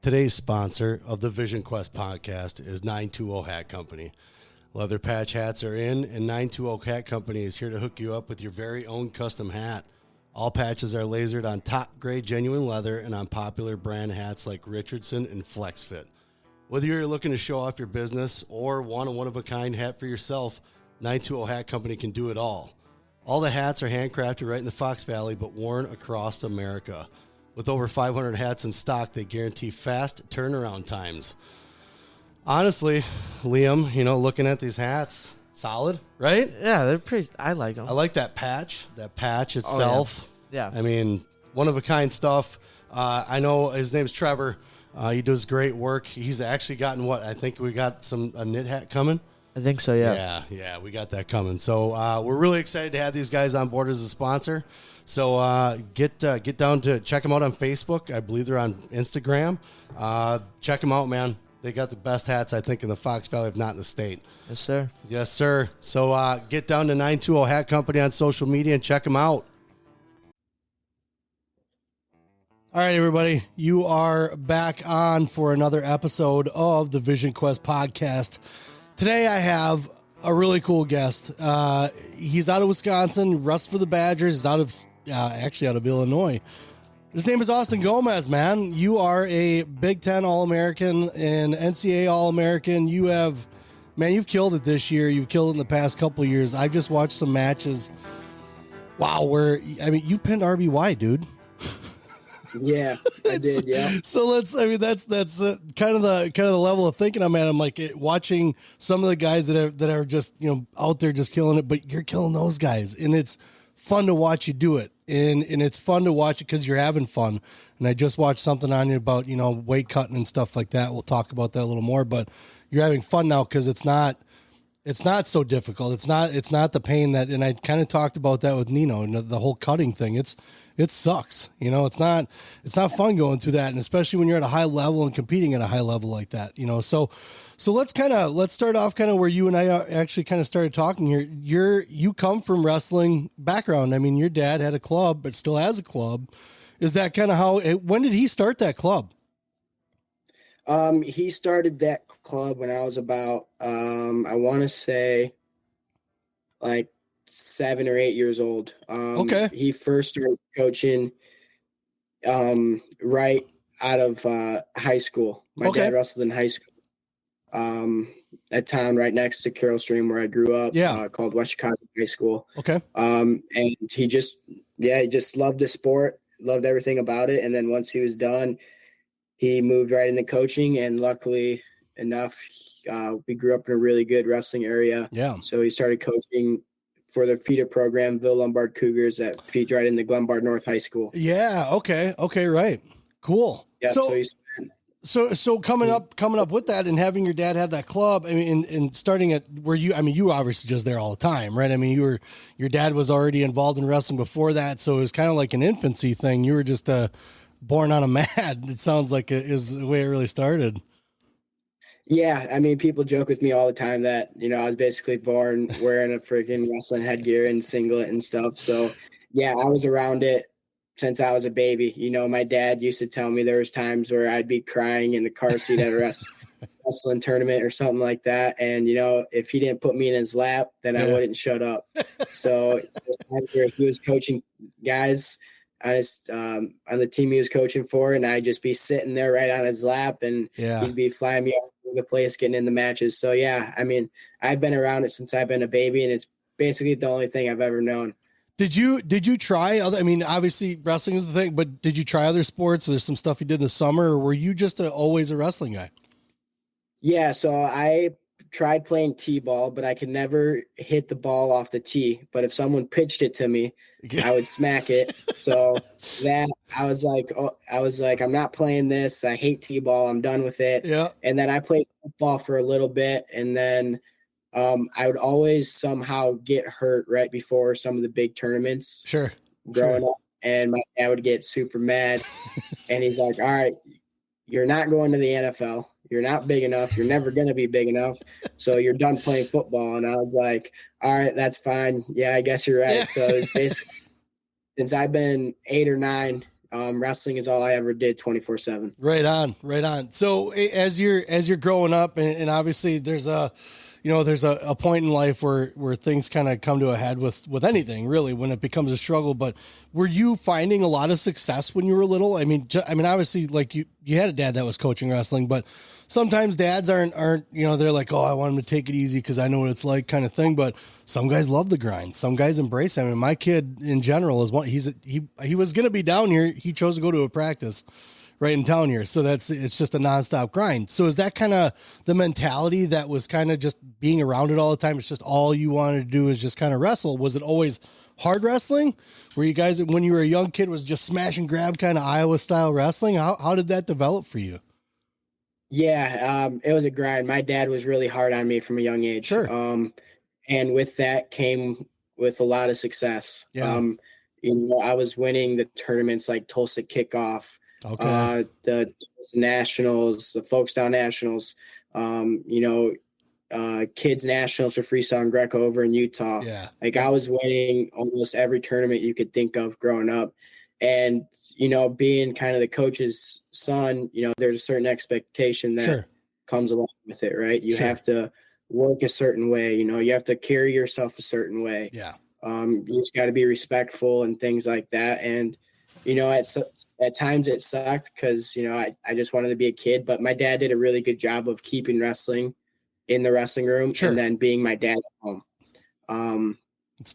Today's sponsor of the Vision Quest podcast is 920 Hat Company. Leather patch hats are in, and 920 Hat Company is here to hook you up with your very own custom hat. All patches are lasered on top-grade genuine leather and on popular brand hats like Richardson and FlexFit. Whether you're looking to show off your business or want a one-of-a-kind hat for yourself, 920 Hat Company can do it all. All the hats are handcrafted right in the Fox Valley, but worn across America. With over 500 hats in stock, they guarantee fast turnaround times. Honestly, Liam, looking at these hats, solid, right? Yeah, they're pretty. I like them. I like that patch itself. Oh, yeah. I mean, one-of-a-kind stuff. I know his name's Trevor. He does great work. He's actually gotten I think we got a knit hat coming. I think so, yeah. Yeah, we got that coming. So we're really excited to have these guys on board as a sponsor. So get down to check them out on Facebook. I believe they're on Instagram. Check them out, man. They got the best hats, I think, in the Fox Valley, if not in the state. Yes, sir. Yes, sir. So get down to 920 Hat Company on social media and check them out. All right, everybody. You are back on for another episode of the Vision Quest podcast. Today I have a really cool guest. He's out of Wisconsin, wrestles for the Badgers. He's out of Illinois. His name is Austin Gomez, man. You are a Big Ten All-American and NCAA All-American. You've killed it this year. You've killed it in the past couple of years. I've just watched some matches. Wow, you pinned RBY, dude. Yeah, I did. Yeah. So that's kind of the level of thinking I'm at. I'm like watching some of the guys that are just out there just killing it, but you're killing those guys, and it's fun to watch you do it, and it's fun to watch it because you're having fun. And I just watched something on you about weight cutting and stuff like that. We'll talk about that a little more, but you're having fun now because it's not so difficult. It's not the pain that, and I kind of talked about that with Nino and the whole cutting thing. It sucks. It's not fun going through that. And especially when you're at a high level and competing at a high level like that, so let's start off kind of where you and I actually kind of started talking here. You come from wrestling background. I mean, your dad had a club, but still has a club. Is that kind of when did he start that club? He started that club when I was about, I want to say like 7 or 8 years old. Okay. He first started coaching, right out of, high school. My dad wrestled in high school, a town right next to Carroll Stream where I grew up, called West Chicago High School. Okay. And he just loved the sport, loved everything about it. And then once he was done, he moved right into coaching, and luckily enough, we grew up in a really good wrestling area. Yeah. So he started coaching for the feeder program, Ville Lombard Cougars, that feeds right into Glenbard North High School. Yeah. Okay. Right. Cool. Yeah. So coming up with that and having your dad have that club, I mean, and starting at where you were obviously just there all the time, right? I mean, your dad was already involved in wrestling before that. So it was kind of like an infancy thing. You were just, born on a mat. It sounds like it is the way it really started. Yeah. I mean, people joke with me all the time that, I was basically born wearing a freaking wrestling headgear and singlet and stuff. So yeah, I was around it since I was a baby. My dad used to tell me there was times where I'd be crying in the car seat at a wrestling tournament or something like that. And, if he didn't put me in his lap, then I wouldn't shut up. So he was coaching guys on the team he was coaching for, and I'd just be sitting there right on his lap, and he'd be flying me all over the place, getting in the matches. So yeah, I mean, I've been around it since I've been a baby, and it's basically the only thing I've ever known. Did you try other? I mean, obviously wrestling is the thing, but did you try other sports? There's some stuff you did in the summer, or were you just always a wrestling guy? Yeah, so I tried playing t-ball, but I could never hit the ball off the tee. But if someone pitched it to me, I would smack it. So that I was like, I'm not playing this. I hate t-ball. I'm done with it. Yeah. And then I played football for a little bit, and then I would always somehow get hurt right before some of the big tournaments. Sure. Growing up, and my dad would get super mad, and he's like, "All right, you're not going to the NFL. You're not big enough. You're never going to be big enough. So you're done playing football." And I was like, all right, that's fine. Yeah, I guess you're right. Yeah. So it's basically, since I've been 8 or 9, Wrestling is all I ever did 24/7. Right on, right on. So as you're growing up, and obviously there's a point in life where things kind of come to a head with anything really when it becomes a struggle. But were you finding a lot of success when you were little? I mean, obviously, like you had a dad that was coaching wrestling, but sometimes dads aren't they're like, oh, I want him to take it easy because I know what it's like, kind of thing. But some guys love the grind. Some guys embrace it. I mean, my kid in general is one. He was going to be down here. He chose to go to a practice right in town here. So it's just a nonstop grind. So is that kind of the mentality that was kind of just being around it all the time? It's just all you wanted to do is just kind of wrestle. Was it always hard wrestling? Were you guys, when you were a young kid, was just smash and grab kind of Iowa style wrestling? How did that develop for you? Yeah. It was a grind. My dad was really hard on me from a young age. Sure. And with that came with a lot of success. Yeah. I was winning the tournaments like Tulsa Kickoff, okay, the Nationals, the Folkstown Nationals, kids nationals for freestyle and Greco over in Utah. Yeah. Like I was winning almost every tournament you could think of growing up. And, being kind of the coach's son, there's a certain expectation that sure. comes along with it, right? You Sure. have to work a certain way, you have to carry yourself a certain way. Yeah. You just got to be respectful and things like that. And, at times it sucked because, I just wanted to be a kid, but my dad did a really good job of keeping wrestling in the wrestling room Sure. and then being my dad at home.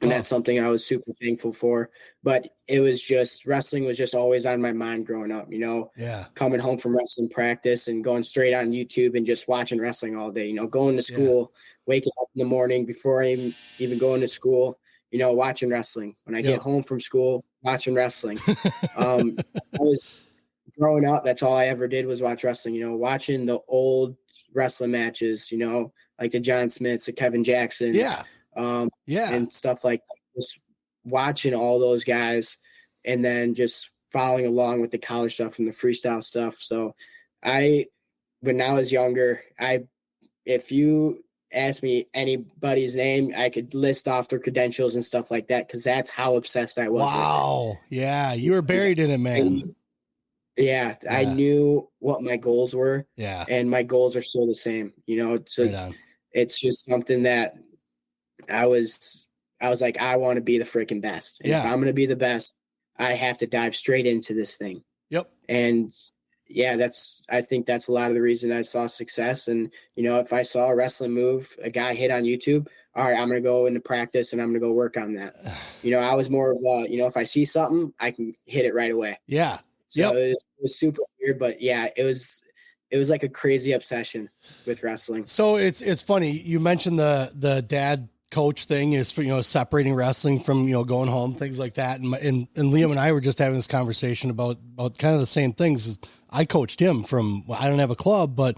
And that's something I was super thankful for, but it was just, wrestling was just always on my mind growing up, Yeah. coming home from wrestling practice and going straight on YouTube and just watching wrestling all day, going to school, waking up in the morning before I even going to school, watching wrestling. When I get home from school, watching wrestling. I was growing up, that's all I ever did was watch wrestling, watching the old wrestling matches, like the John Smiths, the Kevin Jacksons. Yeah. And stuff like that. Just watching all those guys and then just following along with the college stuff and the freestyle stuff. So when I was younger, if you ask me anybody's name, I could list off their credentials and stuff like that, because that's how obsessed I was. Wow. Yeah. You were buried in it, man. Yeah. I knew what my goals were. Yeah. And my goals are still the same, so it's just something that I was like, I want to be the freaking best. And if I'm going to be the best, I have to dive straight into this thing. Yep. And I think that's a lot of the reason I saw success. And, if I saw a wrestling move, a guy hit on YouTube, all right, I'm going to go into practice and I'm going to go work on that. I was more of if I see something, I can hit it right away. Yeah. So it was super weird, but it was like a crazy obsession with wrestling. So it's funny. You mentioned the dad coach thing is for, separating wrestling from, going home, things like that. And Liam and I were just having this conversation about kind of the same things. I coached him from, I don't have a club, but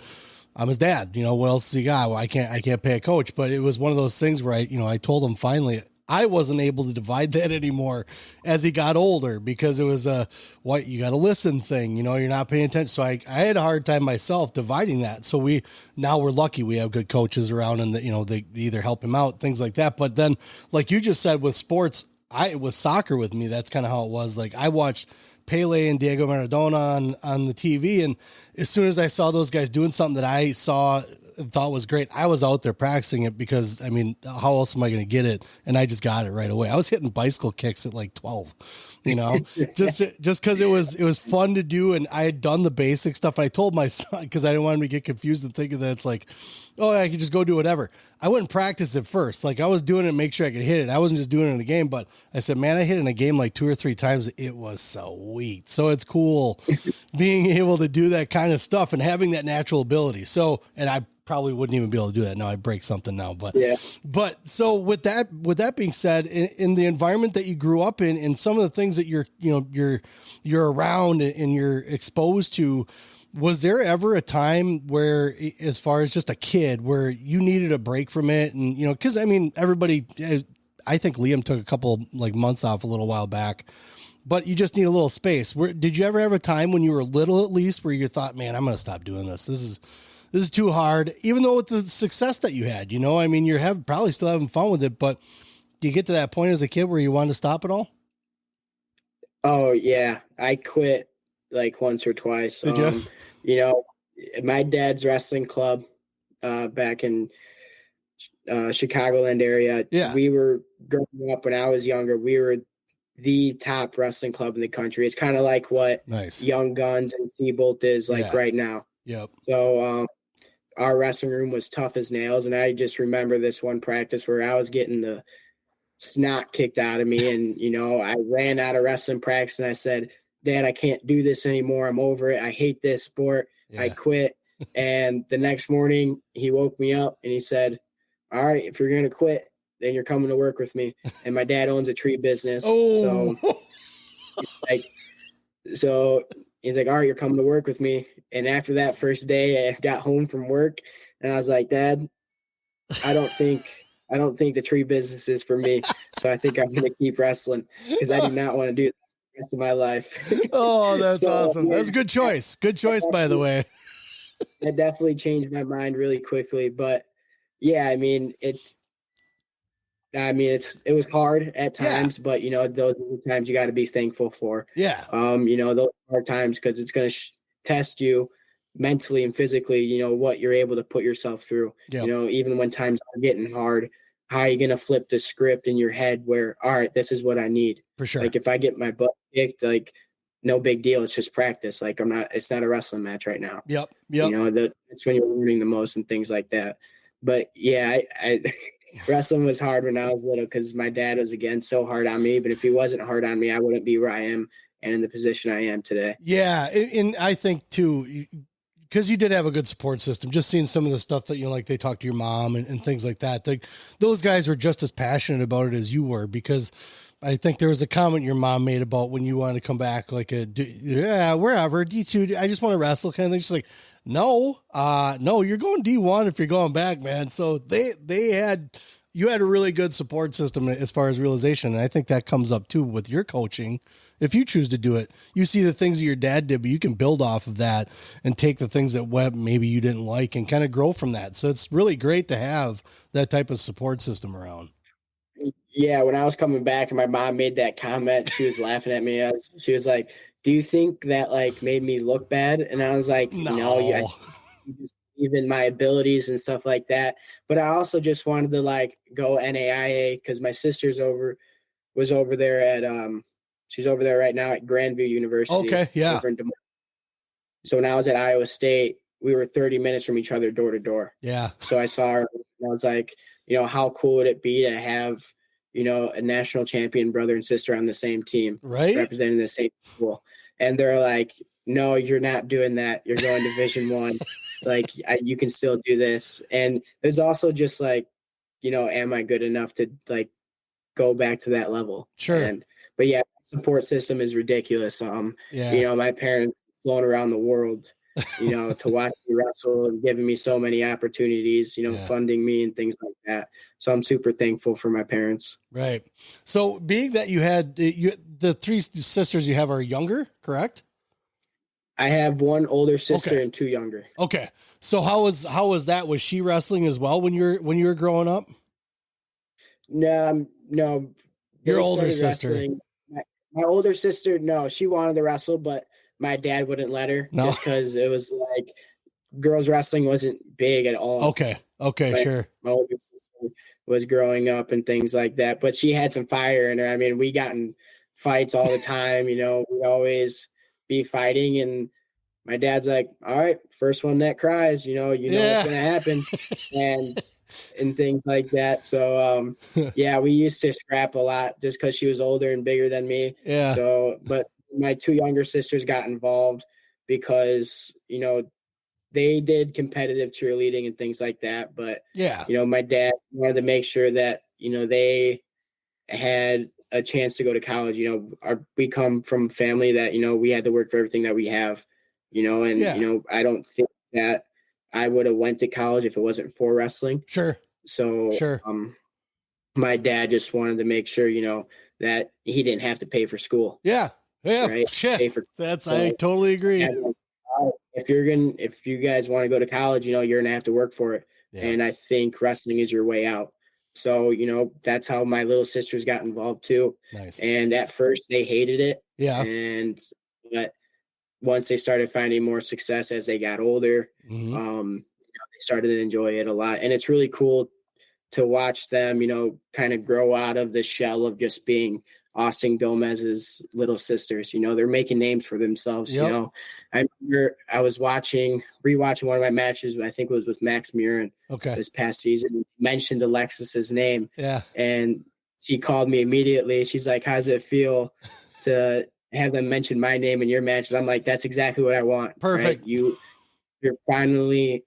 I'm his dad. What else does he got? Well, I can't pay a coach, but it was one of those things where I told him finally, I wasn't able to divide that anymore as he got older, because it was you got to listen thing, you're not paying attention. So I had a hard time myself dividing that. So we're lucky we have good coaches around, and that, they either help him out, things like that. But then, like you just said, with sports, with soccer with me, that's kind of how it was. Like I watched Pele and Diego Maradona on the TV. And as soon as I saw those guys doing something that I saw and thought was great, I was out there practicing it, because how else am I going to get it? And I just got it right away. I was hitting bicycle kicks at like 12, just cause it was fun to do. And I had done the basic stuff. I told my son, cause I didn't want him to get confused and thinking that it's like, oh, I could just go do whatever. I wouldn't practice it first. Like I was doing it to make sure I could hit it. I wasn't just doing it in a game, but I said, man, I hit in a game like 2 or 3 times. It was sweet. So it's cool being able to do that kind of stuff and having that natural ability. So, and I probably wouldn't even be able to do that now. I break something now, but so with that being said, in the environment that you grew up in, and some of the things that you're around and you're exposed to, was there ever a time where, as far as just a kid, where you needed a break from it? And, cause everybody, I think Liam took a couple like months off a little while back, but you just need a little space. Did you ever have a time when you were little, at least, where you thought, man, I'm going to stop doing this. This is too hard, even though with the success that you had, you're probably still having fun with it, but do you get to that point as a kid where you wanted to stop it all? Oh yeah, I quit like once or twice. Did you? You know, my dad's wrestling club back in Chicagoland area. Yeah. We were growing up when I was younger. We were the top wrestling club in the country. It's kind of like what Nice. Young Guns and Seabolt is like right now. Yep. So our wrestling room was tough as nails, and I just remember this one practice where I was getting the snot kicked out of me, and I ran out of wrestling practice, and I said, "Dad, I can't do this anymore. I'm over it. I hate this sport. I quit." And the next morning, he woke me up and he said, "All right, if you're gonna quit, then you're coming to work with me." And my dad owns a tree business, so he's like, "All right, you're coming to work with me." And after that first day, I got home from work, and I was like, "Dad, I don't think the tree business is for me. So I think I'm going to keep wrestling because I do not want to do it the rest of my life." Oh, that's awesome. That's a good choice. Good choice, by the way. That definitely changed my mind really quickly. But yeah, I mean, it was hard at times, but those are the times you got to be thankful for. Yeah. Those hard times, because it's going to test you mentally and physically, what you're able to put yourself through. Yep. Even when times are getting hard, how are you going to flip the script in your head where, all right, this is what I need. For sure. Like if I get my butt kicked, like no big deal. It's just practice. Like it's not a wrestling match right now. Yep. That's when you're learning the most and things like that. But yeah, I wrestling was hard when I was little because my dad was, again, so hard on me. But if he wasn't hard on me, I wouldn't be where I am and in the position I am today. Yeah. And I think too, because you did have a good support system, just seeing some of the stuff that, like they talk to your mom and things like that. Those guys were just as passionate about it as you were, because I think there was a comment your mom made about when you wanted to come back, like wherever D2, I just want to wrestle kind of thing. She's like, no, you're going D1 if you're going back, man. So you had a really good support system as far as realization. And I think that comes up too with your coaching. If you choose to do it, you see the things that your dad did, but you can build off of that and take the things that maybe you didn't like and kind of grow from that. So it's really great to have that type of support system around. Yeah. When I was coming back and my mom made that comment, she was laughing at me. She was like, "Do you think that like made me look bad?" And I was like, "No, I just believe in my abilities and stuff like that." But I also just wanted to like go NAIA because my sister's was over there at she's over there right now at Grandview University. Okay, yeah. So when I was at Iowa State, we were 30 minutes from each other door to door. Yeah. So I saw her and I was like, how cool would it be to have, a national champion brother and sister on the same team, right? Representing the same school. And they're like, "No, you're not doing that. You're going Division I. Like you can still do this." And there's also just like, am I good enough to like go back to that level? Sure. But yeah, support system is ridiculous. My parents flown around the world, to watch me wrestle and giving me so many opportunities, funding me and things like that. So I'm super thankful for my parents. Right. So being that you had the three sisters you have are younger, correct? I have one older sister and two younger. Okay. So how was that? Was she wrestling as well when you were growing up? No. Your older sister. My older sister, no, she wanted to wrestle, but my dad wouldn't let her just because it was like girls wrestling wasn't big at all. Okay, sure. My older sister was growing up and things like that, but she had some fire in her. I mean, we got in fights all the time. We'd always be fighting, and my dad's like, "All right, first one that cries, what's going to happen," and things like that. So, we used to scrap a lot just because she was older and bigger than me. Yeah. So, but my two younger sisters got involved because, they did competitive cheerleading and things like that. But, my dad wanted to make sure that, they had a chance to go to college. We come from a family that, we had to work for everything that we have, and, I don't think that I would have went to college if it wasn't for wrestling. Sure. So, my dad just wanted to make sure, that he didn't have to pay for school. Yeah. Yeah. Right? I totally agree. If you guys want to go to college, you're going to have to work for it. Yeah. And I think wrestling is your way out. So, that's how my little sisters got involved too. Nice. And at first they hated it. Yeah. But once they started finding more success as they got older, they started to enjoy it a lot. And it's really cool to watch them, kind of grow out of the shell of just being Austin Gomez's little sisters. They're making names for themselves. Yep. I remember I was rewatching one of my matches, I think it was with Max Murin this past season, mentioned Alexis's name. Yeah. And she called me immediately. She's like, "How does it feel to have them mention my name in your matches?" I'm like, "That's exactly what I want." Perfect. Right? You're finally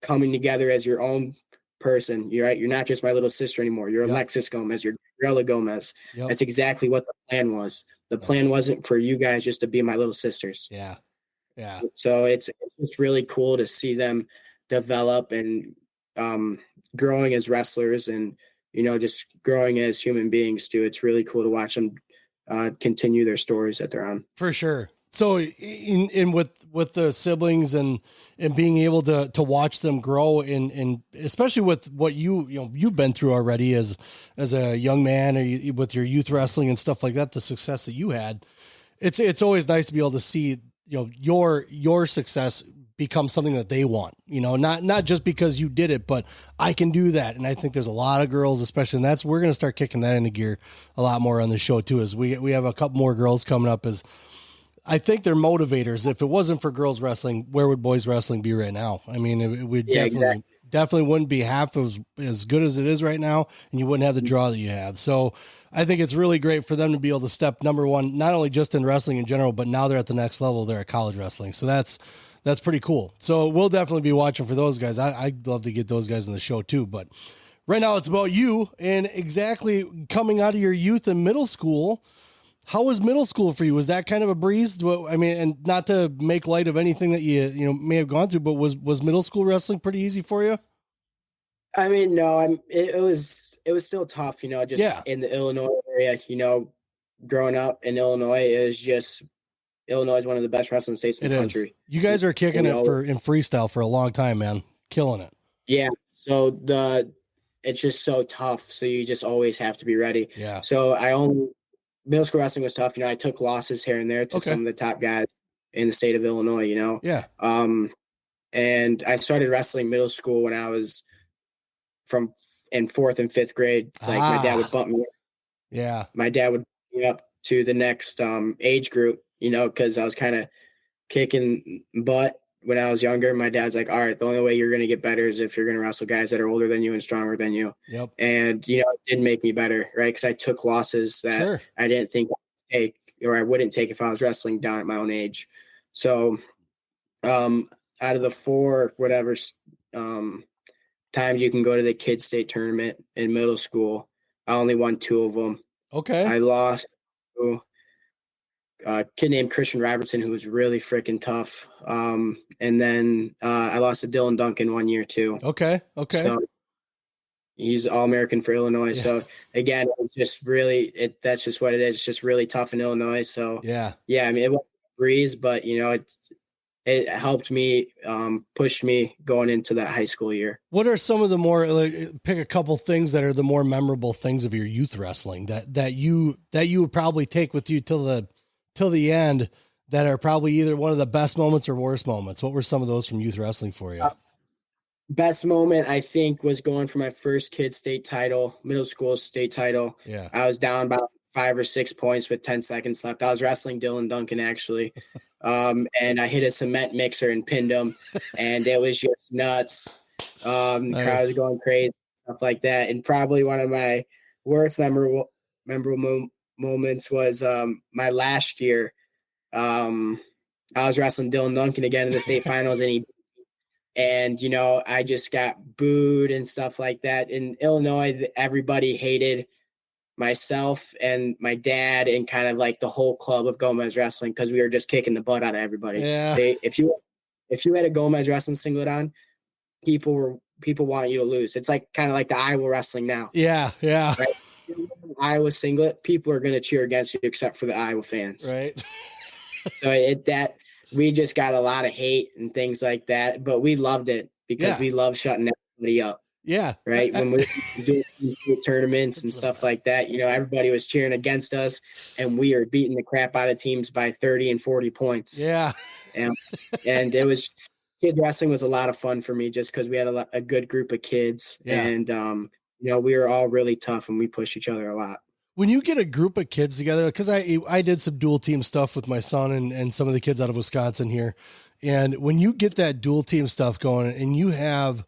coming together as your own person. You're right. You're not just my little sister anymore. You're Alexis Gomez. You're Gabriela Gomez. Yep. That's exactly what the plan was. The plan wasn't for you guys just to be my little sisters. Yeah. Yeah. So it's really cool to see them develop and growing as wrestlers and, just growing as human beings too. It's really cool to watch them continue their stories that they're on. For sure. So in with the siblings and being able to watch them grow and especially with what you've been through already as a young man or with your youth wrestling and stuff like that, the success that you had, it's always nice to be able to see, your success become something that they want, not just because you did it, but I can do that. And I think there's a lot of girls, especially, and we're going to start kicking that into gear a lot more on the show too, as we have a couple more girls coming up as I think they're motivators. If it wasn't for girls wrestling, where would boys wrestling be right now? I mean, it would definitely wouldn't be half as good as it is right now. And you wouldn't have the draw that you have. So I think it's really great for them to be able to step number one, not only just in wrestling in general, but now they're at the next level. They're at college wrestling. So that's pretty cool. So we'll definitely be watching for those guys. I'd love to get those guys in the show too, but right now it's about you and exactly coming out of your youth and middle school. How was middle school for you? Was that kind of a breeze? I mean, and not to make light of anything that you may have gone through, but was middle school wrestling pretty easy for you? I mean, no, it was still tough, just in the Illinois area, growing up in Illinois Illinois is one of the best wrestling states in the country. You guys are kicking it in freestyle for a long time, man. Killing it. Yeah. So it's just so tough. So you just always have to be ready. Yeah. So middle school wrestling was tough. I took losses here and there to some of the top guys in the state of Illinois, Yeah. And I started wrestling middle school when I was in 4th and 5th grade. Like my dad would bump me. Yeah. My dad would bump me up to the next age group, because I was kind of kicking butt when I was younger. My dad's like, "All right, the only way you're going to get better is if you're going to wrestle guys that are older than you and stronger than you." Yep. And, it didn't make me better, right? Because I took losses that I didn't think I'd take or I wouldn't take if I was wrestling down at my own age. So out of the 4, times you can go to the kids state tournament in middle school, I only won 2 of them. Okay. I lost to a kid named Christian Robertson, who was really freaking tough. And then I lost to Dylan Duncan 1 year too. Okay. So he's All-American for Illinois. Yeah. So again, it's just really that's just what it is. It's just really tough in Illinois. So yeah. I mean, it wasn't a breeze, but it helped me, pushed me going into that high school year. What are some of the more, pick a couple things that are the more memorable things of your youth wrestling that you would probably take with you till the end, that are probably either one of the best moments or worst moments? What were some of those from youth wrestling for you? Best moment, I think, was going for my first kid state title, middle school state title. Yeah. I was down about 5 or 6 points with 10 seconds left. I was wrestling Dylan Duncan, actually. And I hit a cement mixer and pinned him, and it was just nuts. The crowd was going crazy, stuff like that. And probably one of my worst memorable moments was my last year. I was wrestling Dylan Duncan again in the state finals, and I just got booed and stuff like that. In Illinois, everybody hated myself and my dad and kind of like the whole club of Gomez wrestling, because we were just kicking the butt out of everybody. Yeah. If you had a Gomez wrestling singlet on, people want you to lose. It's like kind of like the Iowa wrestling now. Yeah. Right? Iowa singlet, people are going to cheer against you except for the Iowa fans. Right. So we just got a lot of hate and things like that, but we loved it because we love shutting everybody up. Yeah. Right. When we were doing tournaments and stuff like that, everybody was cheering against us, and we are beating the crap out of teams by 30 and 40 points. Yeah. And it was, kid wrestling was a lot of fun for me just because we had a good group of kids. Yeah. And, we were all really tough and we pushed each other a lot. When you get a group of kids together, because I did some dual team stuff with my son and some of the kids out of Wisconsin here. And when you get that dual team stuff going and you have,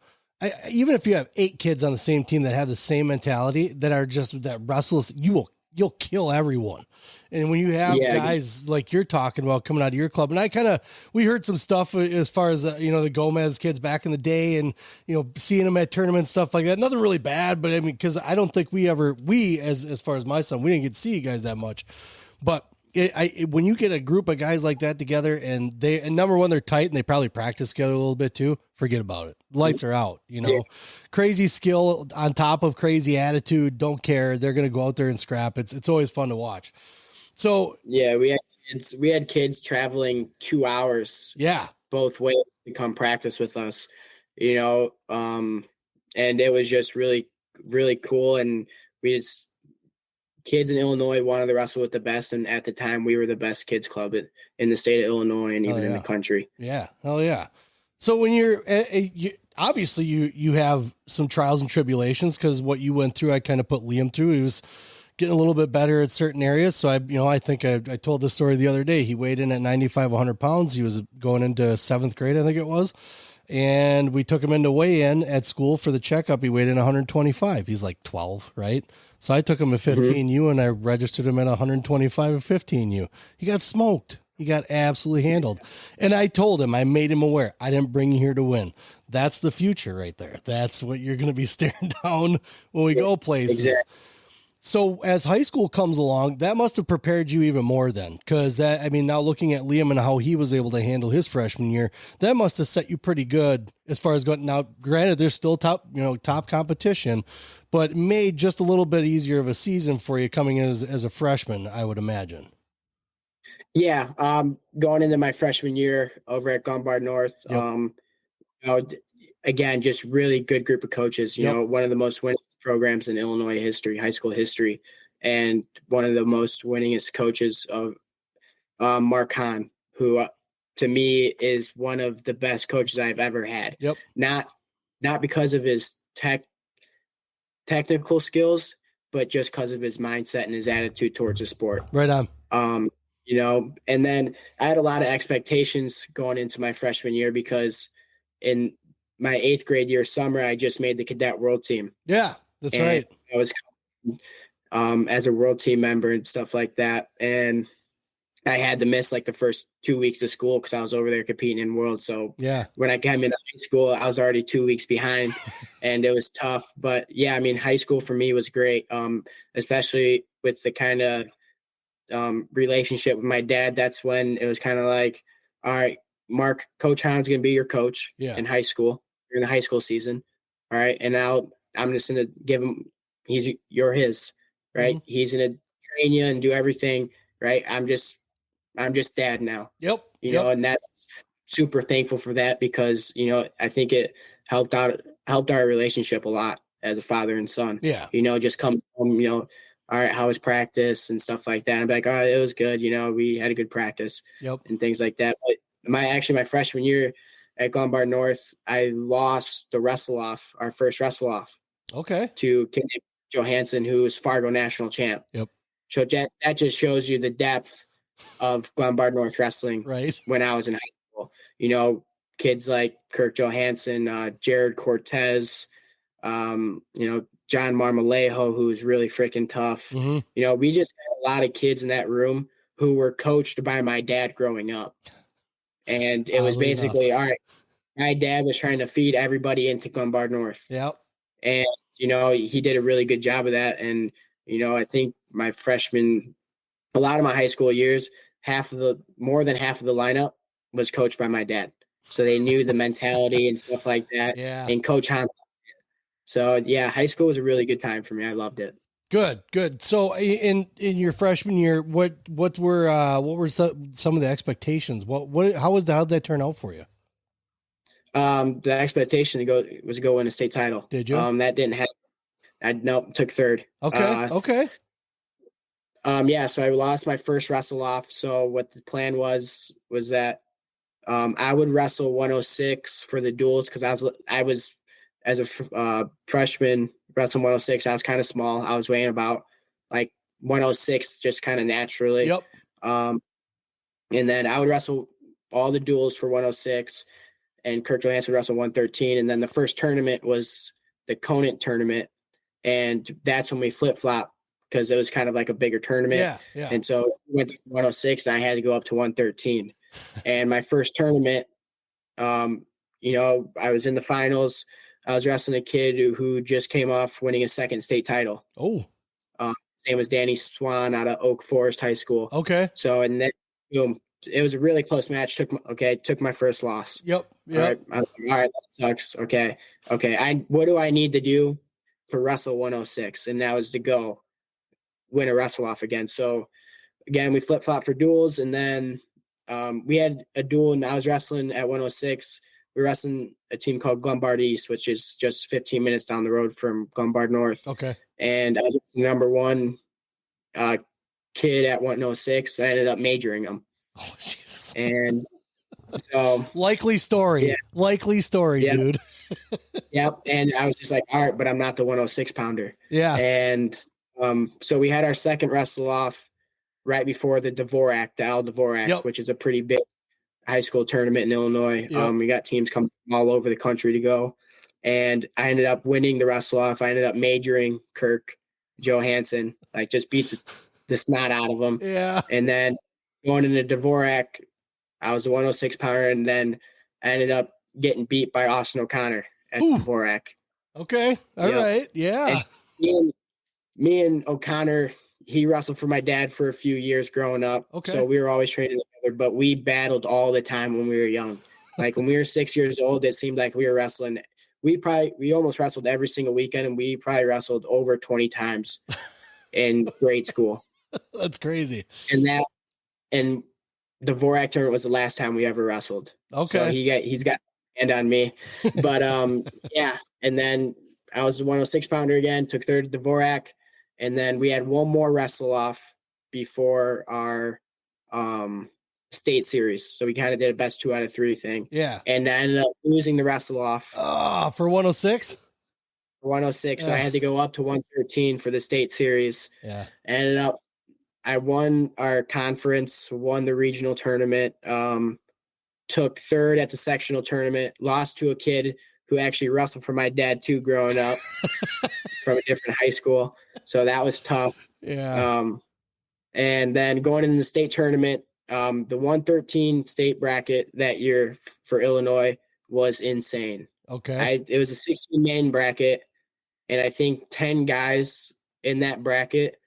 even if you have 8 kids on the same team that have the same mentality, that are just that restless, you'll kill everyone. And when you have guys like you're talking about coming out of your club, and we heard some stuff as far as, the Gomez kids back in the day and, seeing them at tournaments, stuff like that. Nothing really bad, but I mean, cause I don't think as far as my son, we didn't get to see you guys that much, but when you get a group of guys like that together and number one, they're tight and they probably practice together a little bit too, forget about it. Lights are out, crazy skill on top of crazy attitude. Don't care. They're going to go out there and scrap. It's always fun to watch. So yeah, we had kids traveling 2 hours. Yeah. Both ways to come practice with us, and it was just really, really cool. And kids in Illinois wanted to wrestle with the best. And at the time we were the best kids club in the state of Illinois and even in the country. Yeah. Hell yeah. So when obviously you have some trials and tribulations, because what you went through, I kind of put Liam through. He was getting a little bit better at certain areas. So I think I told this story the other day. He weighed in at 95, 100 pounds. He was going into 7th grade, I think it was. And we took him into weigh-in at school for the checkup. He weighed in 125. He's like 12, right? So I took him at 15U and I registered him at 125 at 15U. He got smoked. He got absolutely handled. And I told him, I made him aware, I didn't bring you here to win. That's the future right there. That's what you're going to be staring down when we go places. Exactly. So as high school comes along, that must have prepared you even more then. Because now looking at Liam and how he was able to handle his freshman year, that must have set you pretty good as far as going. Now, granted, there's still top competition, but made just a little bit easier of a season for you coming in as a freshman, I would imagine. Yeah. Going into my freshman year over at Lombard North, again, just really good group of coaches, one of the most winning programs in Illinois history, high school history, and one of the most winningest coaches of Mark Hahn, who to me is one of the best coaches I've ever had. Yep. Not because of his technical skills, but just because of his mindset and his attitude towards the sport. Right on. And then I had a lot of expectations going into my freshman year because in my 8th grade year summer, I just made the cadet world team. Yeah, that's right. I was as a world team member and stuff like that. And I had to miss like the first 2 weeks of school because I was over there competing in world. So yeah, when I came into high school, I was already 2 weeks behind and it was tough. But yeah, high school for me was great, especially with the kind of relationship with my dad. That's when it was kind of like, all right, Mark, Coach Hahn's going to be your coach in high school during the high school season. All right. And now I'm just going to give him, you're his, right? Mm-hmm. He's going to train you and do everything. Right. I'm just dad now. Yep. You know, and that's super thankful for that because, I think it helped our relationship a lot as a father and son. Yeah. Just come home, all right, how was practice and stuff like that. And I'd be like, all right, it was good. We had a good practice and things like that. But my freshman year at Lombard North, I lost the our first wrestle off. Okay. To Kim Johansson, who was Fargo national champ. Yep. So that just shows you the depth of Lombard North wrestling. Right. When I was in high school, kids like Kirk Johansson, Jared Cortez, John Marmolejo, who was really freaking tough. Mm-hmm. We just had a lot of kids in that room who were coached by my dad growing up. And it was basically, all right, my dad was trying to feed everybody into Lombard North. Yep. And, he did a really good job of that. And, I think my freshman, a lot of my high school years, more than half of the lineup was coached by my dad. So they knew the mentality and stuff like that. Yeah. And Coach Hahn. So yeah, high school was a really good time for me. I loved it. Good. So in your freshman year, what were some of the expectations? How'd that turn out for you? The expectation to go win a state title. Did you? That didn't happen. Took third. Okay. Okay. Yeah, so I lost my first wrestle off. So what the plan was that I would wrestle 106 for the duels because I was as a freshman wrestling 106. I was kind of small. I was weighing about like 106 just kind of naturally. Yep. And then I would wrestle all the duels for 106, and Kirk Johansson would wrestle 113. And then the first tournament was the Conant tournament, and that's when we flip flop because it was kind of like a bigger tournament. Yeah, yeah. And so we went to 106, and I had to go up to 113. And my first tournament, I was in the finals. I was wrestling a kid who just came off winning a second state title. Oh. His name was Danny Swan out of Oak Forest High School. Okay. So, and then, boom, it was a really close match. Took my first loss. Yep. All right, that sucks. Okay. What do I need to do for wrestle 106? And that was to go win a wrestle off again. So again, we flip flop for duels, and then we had a duel, and I was wrestling at 106. We were wrestling a team called Glenbard East, which is just 15 minutes down the road from Glenbard North. Okay. And I was the number one kid at 106. I ended up majoring him. Oh, Jesus. And so likely story. Yeah. Likely story, Yeah. dude. Yep. And I was just like, all right, but I'm not the 106 pounder. Yeah. And so we had our second wrestle off right before the Al Dvorak, Yep. which is a pretty big high school tournament in Illinois. Yep. We got teams coming from all over the country to go. And I ended up winning the wrestle off. I ended up majoring Kirk Johansson, like just beat the snot out of him. Yeah. And then going into Dvorak, I was the 106 pounder, and then I ended up getting beat by Austin O'Connor at Dvorak. Okay. All right. Yeah. And me and O'Connor, he wrestled for my dad for a few years growing up. Okay. So we were always training together, but we battled all the time when we were young. Like when we were 6 years old, it seemed like we were wrestling. We almost wrestled every single weekend, and we probably wrestled over 20 times in grade school. That's crazy. And the Dvorak tournament was the last time we ever wrestled. Okay. So he's got a hand on me. But yeah. And then I was the 106 pounder again, took third at Dvorak. And then we had one more wrestle off before our state series. So we kind of did a best 2 out of 3 thing. Yeah. And I ended up losing the wrestle off. For 106? For 106. Yeah. So I had to go up to 113 for the state series. Yeah. I won our conference, won the regional tournament, took third at the sectional tournament, lost to a kid who actually wrestled for my dad too growing up from a different high school. So that was tough. Yeah. And then going into the state tournament, the 113 state bracket that year for Illinois was insane. Okay. It was a 16-man bracket, and I think 10 guys in that bracket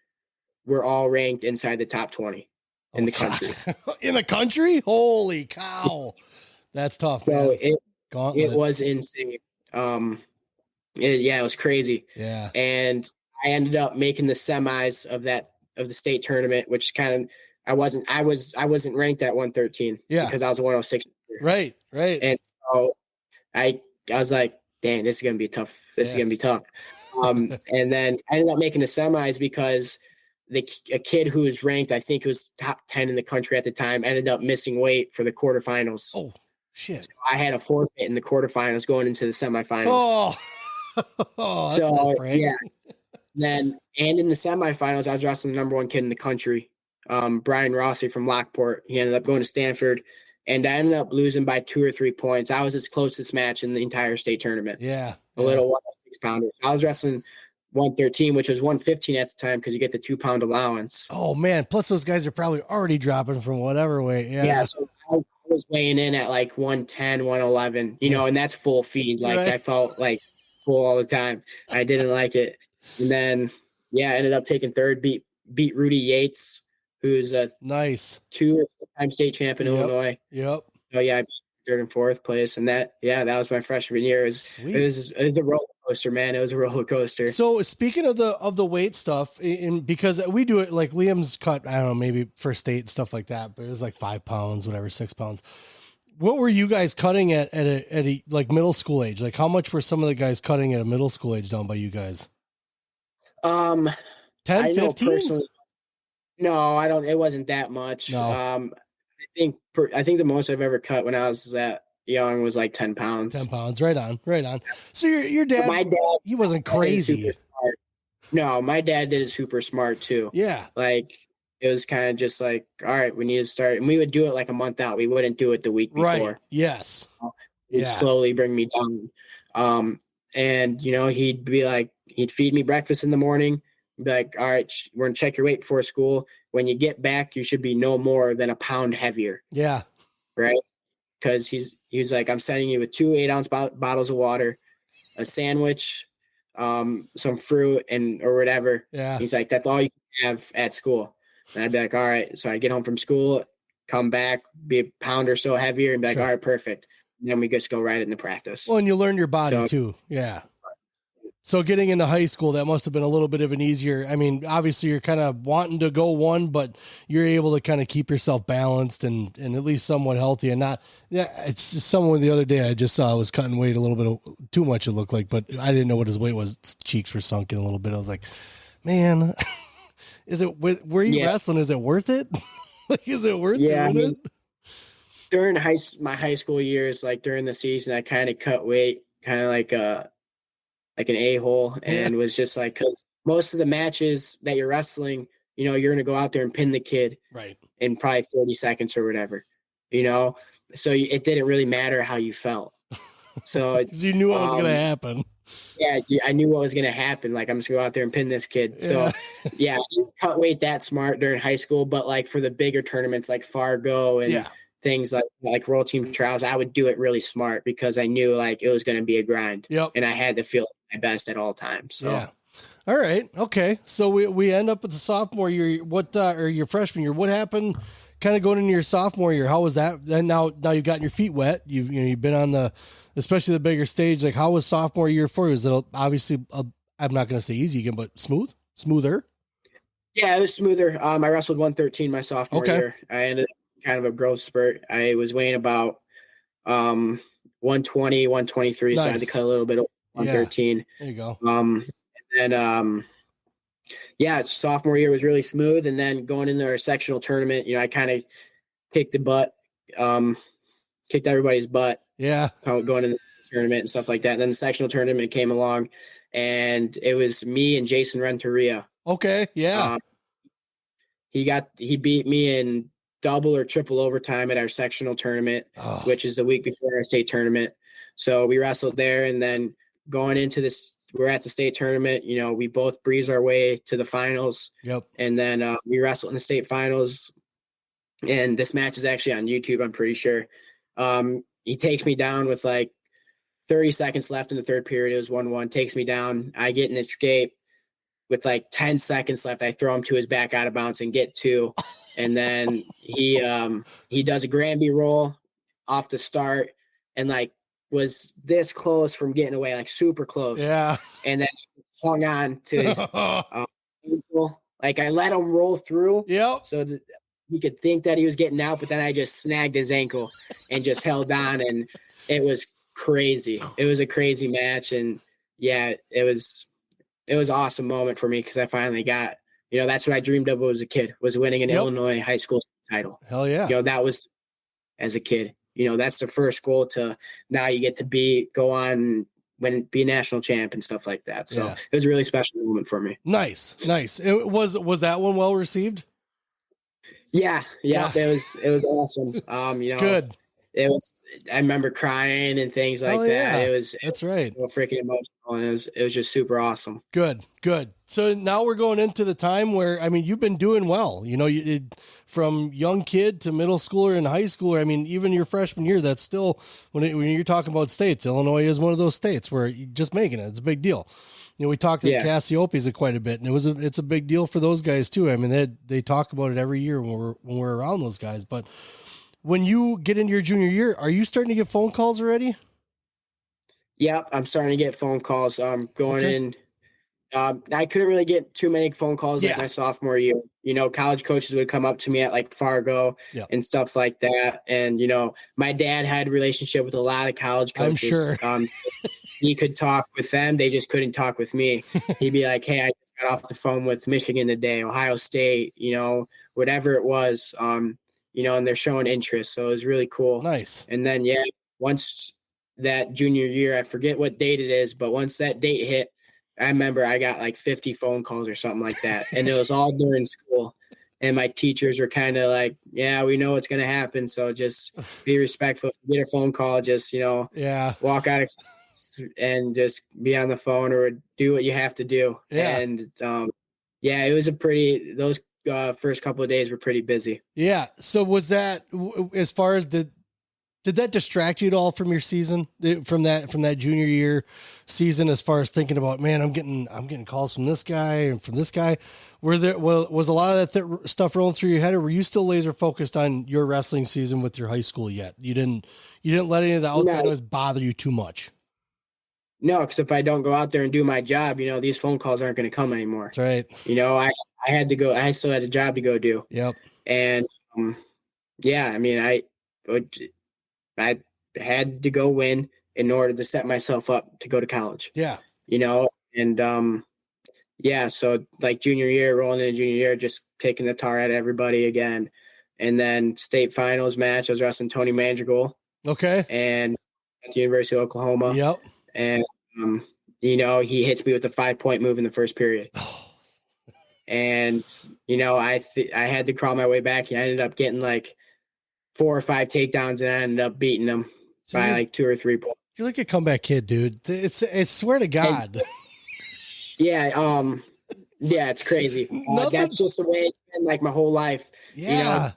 were all ranked inside the top 20 in the country. In the country? Holy cow. That's tough. So man. it was insane. It was crazy. Yeah. And I ended up making the semis of the state tournament, which kind of I wasn't ranked at 113 because I was a 106. Right. And so I was like, dang, this is gonna be tough. This is gonna be tough. And then I ended up making the semis because a kid who was ranked, I think it was top 10 in the country at the time, ended up missing weight for the quarterfinals. Oh, shit. So I had a forfeit in the quarterfinals going into the semifinals. That's nice, Frank. Yeah. And in the semifinals, I was wrestling the number 1 kid in the country, Brian Rossi from Lockport. He ended up going to Stanford, and I ended up losing by 2 or 3 points. I was his closest match in the entire state tournament. Yeah. A little 106 pounder. I was wrestling 113, which was 115 at the time because you get the 2-pound allowance. Oh man! Plus those guys are probably already dropping from whatever weight. Yeah. So I was weighing in at like 110, 111. And that's full feed. Like I felt like full all the time. I didn't like it. And then I ended up taking third. Beat Rudy Yates, who's a nice 2 or 3-time state champ in Illinois. Yep. So I beat third and fourth place, and that was my freshman year. It was a roller coaster, man. It was a roller coaster. So speaking of the weight stuff, because we do it like Liam's cut, I don't know, maybe for state and stuff like that, but it was like 5 pounds, whatever, 6 pounds. what were you guys cutting at a like middle school age? Like how much were some of the guys cutting at a middle school age down by you guys? 10, I 15? know personally. No, I don't. It wasn't that much. No. I think the most I've ever cut when I was that young was like 10 pounds. 10 pounds, right on. So your dad, my dad, he wasn't crazy. No, my dad did it super smart too. Yeah. Like it was kind of just like, all right, we need to start, and we would do it like a month out. We wouldn't do it the week before. Right. Yes. He'd slowly bring me down. And he'd be like, he'd feed me breakfast in the morning. Be like, all right, we're gonna check your weight before school. When you get back, you should be no more than a pound heavier. Yeah. Right. Because he was like, I'm sending you with 2 8-ounce bottles of water, a sandwich, some fruit or whatever. Yeah. He's like, that's all you can have at school. And I'd be like, all right. So I'd get home from school, come back, be a pound or so heavier, and be like, all right, perfect. And then we just go right into practice. Well, and you learn your body too. Yeah. So getting into high school, that must have been a little bit of an easier. I mean, obviously you're kind of wanting to go one, but you're able to kind of keep yourself balanced and at least somewhat healthy and not. Yeah, it's just someone the other day I just saw was cutting weight a little bit too much. It looked like, but I didn't know what his weight was. His cheeks were sunken a little bit. I was like, man, where you wrestling? Is it worth it? Like, is it worth doing it? During my high school years, like during the season, I kind of cut weight, kind of like an a-hole, and was just like, because most of the matches that you're wrestling, you're going to go out there and pin the kid right in probably 30 seconds or whatever, so it didn't really matter how you felt. So because you knew what was going to happen. Yeah, I knew what was going to happen. Like, I'm just going to go out there and pin this kid. So I didn't cut weight that smart during high school, but like for the bigger tournaments like Fargo and things like World Team Trials, I would do it really smart because I knew like it was going to be a grind. Yep. And I had to feel my best at all times. So all right. Okay. So we end up with the sophomore year. Or your freshman year, what happened kind of going into your sophomore year? How was that? And now you've gotten your feet wet. You've been on especially the bigger stage. Like, how was sophomore year for you? Is it obviously, I'm not going to say easy again, but smoother? Yeah, it was smoother. I wrestled 113 my sophomore year. I ended up kind of a growth spurt. I was weighing about 120, 123. Nice. So I had to cut a little bit of 113. There you go. And sophomore year was really smooth. And then going into our sectional tournament, I kind of kicked everybody's butt. Yeah. Going into the tournament and stuff like that. And then the sectional tournament came along, and it was me and Jason Renteria. Okay. Yeah. He beat me in double or triple overtime at our sectional tournament, which is the week before our state tournament. So we wrestled there, and then going into this, we're at the state tournament, we both breeze our way to the finals. Yep. And then we wrestled in the state finals, and this match is actually on YouTube, I'm pretty sure. He takes me down with like 30 seconds left in the third period. It was 1-1, takes me down. I get an escape with like 10 seconds left. I throw him to his back out of bounds and get 2. And then he does a Granby roll off the start and like was this close from getting away, like super close. Yeah. And then hung on to his ankle. Like, I let him roll through. Yep. So that he could think that he was getting out, but then I just snagged his ankle and just held on, and it was crazy. It was a crazy match, and it was an awesome moment for me because I finally got, that's what I dreamed of as a kid, was winning an Illinois high school title. Hell yeah. That was as a kid. That's the first goal to now you get to go on and be a national champ and stuff like that. So it was a really special moment for me. Nice. It was that one well received? Yeah. It was awesome. It's good. I remember crying and things like that. That's right. Freaking emotional, and it was just super awesome. Good. So now we're going into the time where, I mean, you've been doing well. You did from young kid to middle schooler and high schooler. I mean, even your freshman year, that's still when you're talking about states. Illinois is one of those states where you're just making it. It's a big deal. We talked to the Cassiopes quite a bit, and it's a big deal for those guys too. I mean, they talk about it every year when we're around those guys. But when you get into your junior year, are you starting to get phone calls already? Yep, I'm starting to get phone calls. Going in I couldn't really get too many phone calls like my sophomore year. College coaches would come up to me at like Fargo and stuff like that. And, my dad had a relationship with a lot of college coaches. I'm sure. He could talk with them. They just couldn't talk with me. He'd be like, hey, I got off the phone with Michigan today, Ohio State, whatever it was, and they're showing interest. So it was really cool. Nice. And then, once that junior year, I forget what date it is, but once that date hit, I remember I got like 50 phone calls or something like that. And it was all during school. And my teachers were kind of like, yeah, we know what's going to happen. So just be respectful. If you get a phone call, just, walk out and just be on the phone or do what you have to do. Yeah. And it was those first couple of days were pretty busy. Yeah. So was that, as far as did that distract you at all from your season, from that junior year season, as far as thinking about, man, I'm getting calls from this guy and from this guy? Was a lot of that stuff rolling through your head, or were you still laser focused on your wrestling season with your high school yet? You didn't let any of the outside noise bother you too much? No, because if I don't go out there and do my job, these phone calls aren't going to come anymore. That's right. I had to go. I still had a job to go do. Yep. And I had to go win in order to set myself up to go to college. Yeah. And so like junior year, rolling into junior year, just taking the tar at everybody again. And then state finals match, I was wrestling Tony Mandrigal. Okay. And at the University of Oklahoma. Yep. And, he hits me with a 5-point move in the first period. And, I had to crawl my way back. I ended up getting like 4 or 5 takedowns, and I ended up beating them by like 2 or 3 points. You're like a comeback kid, dude. It's swear to God. It's crazy. That's just the way it's been like my whole life. Yeah.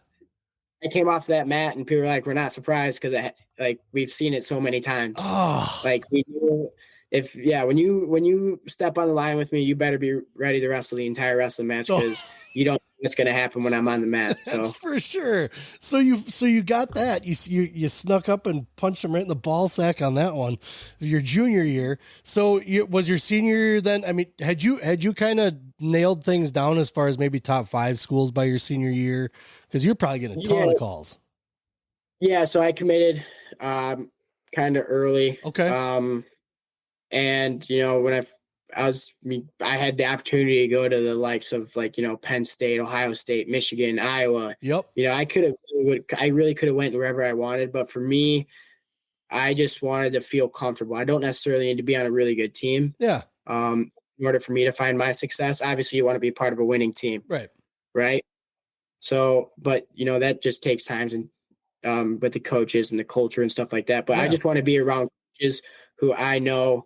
I came off that mat and people were like, we're not surprised because like we've seen it so many times. Oh. Like we knew when you step on the line with me, you better be ready to wrestle the entire wrestling match because you don't know what's going to happen when I'm on the mat. So that's for sure. So you got that. You snuck up and punched him right in the ball sack on that one, your junior year. So was your senior year then? I mean, had you kind of nailed things down as far as maybe top 5 schools by your senior year? Because you're probably getting a ton of calls. Yeah. So I committed kind of early. Okay. And, when I had the opportunity to go to the likes of like, Penn State, Ohio State, Michigan, Iowa. Yep. I really could have went wherever I wanted. But for me, I just wanted to feel comfortable. I don't necessarily need to be on a really good team. Yeah. In order for me to find my success, obviously you want to be part of a winning team. Right. Right. So, but that just takes time and with the coaches and the culture and stuff like that. But I just want to be around coaches who I know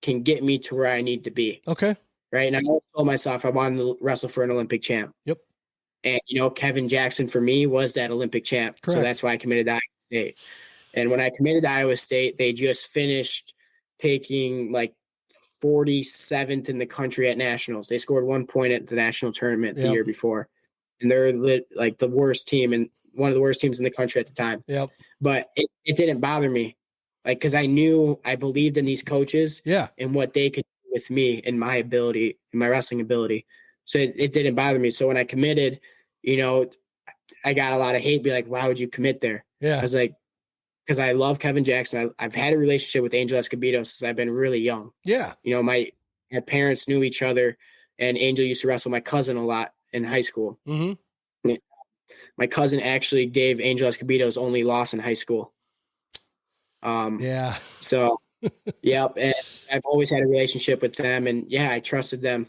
can get me to where I need to be. Okay. Right. And I told myself I wanted to wrestle for an Olympic champ. Yep. And, Kevin Jackson for me was that Olympic champ. Correct. So that's why I committed to Iowa State. And when I committed to Iowa State, they just finished taking like 47th in the country at nationals. They scored 1 point at the national tournament the year before. And they're like the worst team and one of the worst teams in the country at the time. Yep. But it didn't bother me. Like, cause I believed in these coaches and what they could do with me and my ability and my wrestling ability. So it didn't bother me. So when I committed, I got a lot of hate, be like, why would you commit there? Yeah. I was like, cause I love Kevin Jackson. I've had a relationship with Angel Escobedo since I've been really young. Yeah. My parents knew each other and Angel used to wrestle my cousin a lot in high school. Mm-hmm. My cousin actually gave Angel Escobedo's only loss in high school. So, yep. And I've always had a relationship with them and I trusted them.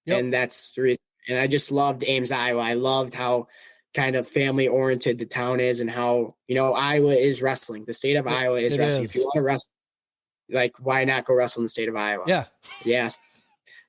Yep. And that's the reason. And I just loved Ames, Iowa. I loved how kind of family oriented the town is and how, Iowa is wrestling. The state of Iowa is wrestling. If you want to wrestle, like, why not go wrestle in the state of Iowa? Yeah. Yes.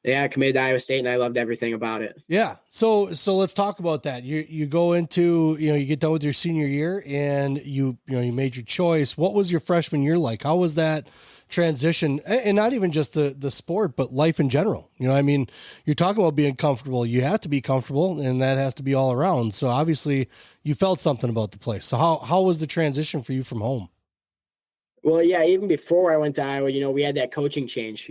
Yeah, I committed to Iowa State and I loved everything about it. Yeah. So let's talk about that. You go into, you get done with your senior year and you made your choice. What was your freshman year like? How was that transition? And not even just the sport, but life in general. I mean, you're talking about being comfortable. You have to be comfortable and that has to be all around. So obviously you felt something about the place. So how was the transition for you from home? Well, yeah, even before I went to Iowa, we had that coaching change,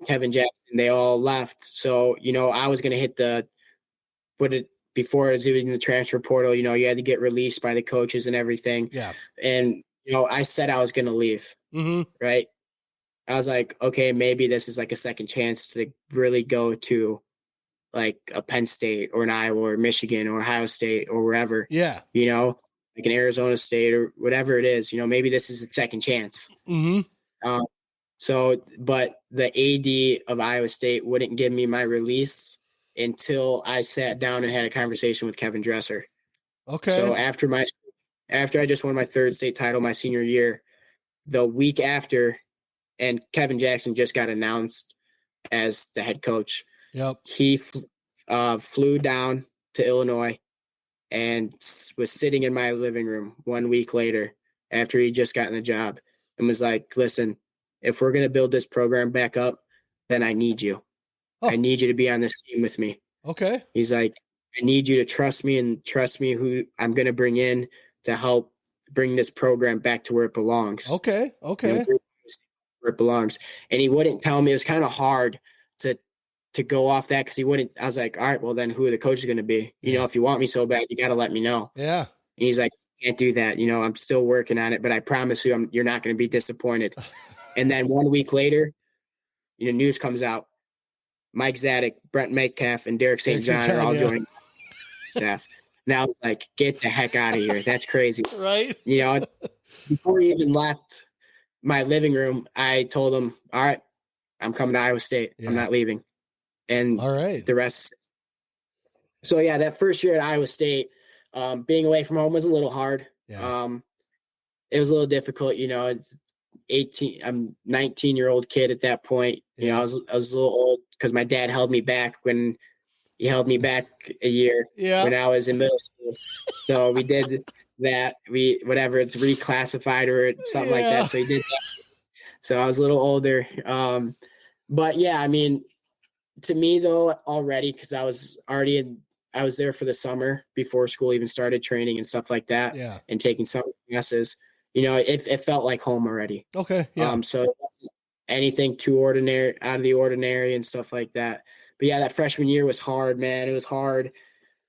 Kevin Jackson, they all left. So, I was going to hit before it was in the transfer portal, you had to get released by the coaches and everything. Yeah. And, I said I was going to leave. Mm-hmm. Right. I was like, okay, maybe this is like a second chance to really go to like a Penn State or an Iowa or Michigan or Ohio State or wherever. Yeah. Like an Arizona State or whatever it is, maybe this is a second chance. Mm-hmm. But the AD of Iowa State wouldn't give me my release until I sat down and had a conversation with Kevin Dresser. Okay. So after I just won my third state title my senior year, the week after, and Kevin Jackson just got announced as the head coach. Yep. He flew down to Illinois and was sitting in my living room 1 week later after he just gotten the job and was like, listen, if we're going to build this program back up, then I need you. Oh. I need you to be on this team with me. Okay. He's like, I need you to trust me and trust me who I'm going to bring in to help bring this program back to where it belongs. Okay. Okay. Where it belongs. And he wouldn't tell me. It was kind of hard to go off that because he wouldn't. I was like, all right, well then who are the coaches going to be? If you want me so bad, you got to let me know. Yeah. And he's like, can't do that. I'm still working on it, but I promise you, you're not going to be disappointed. And then 1 week later, news comes out. Mike Zadek, Brent Metcalf, and Derek St. John are all joining staff. Now it's like, get the heck out of here. That's crazy. Right. Before he even left my living room, I told him, all right, I'm coming to Iowa State. Yeah. I'm not leaving. And all right, the rest. So yeah, that first year at Iowa State, being away from home was a little hard. Yeah. It was a little difficult, I'm 19-year-old kid at that point. Yeah. I was a little old because my dad held me back when he held me back a year when I was in middle school. So we did that. It's reclassified or something like that. So he did that. So I was a little older. But yeah, I mean, to me though, already, because I was there for the summer before school even started, training and stuff like that. Yeah. And taking some classes. It felt like home already. Okay. Yeah. So it wasn't anything too out of the ordinary and stuff like that. But yeah, that freshman year was hard, man. It was hard.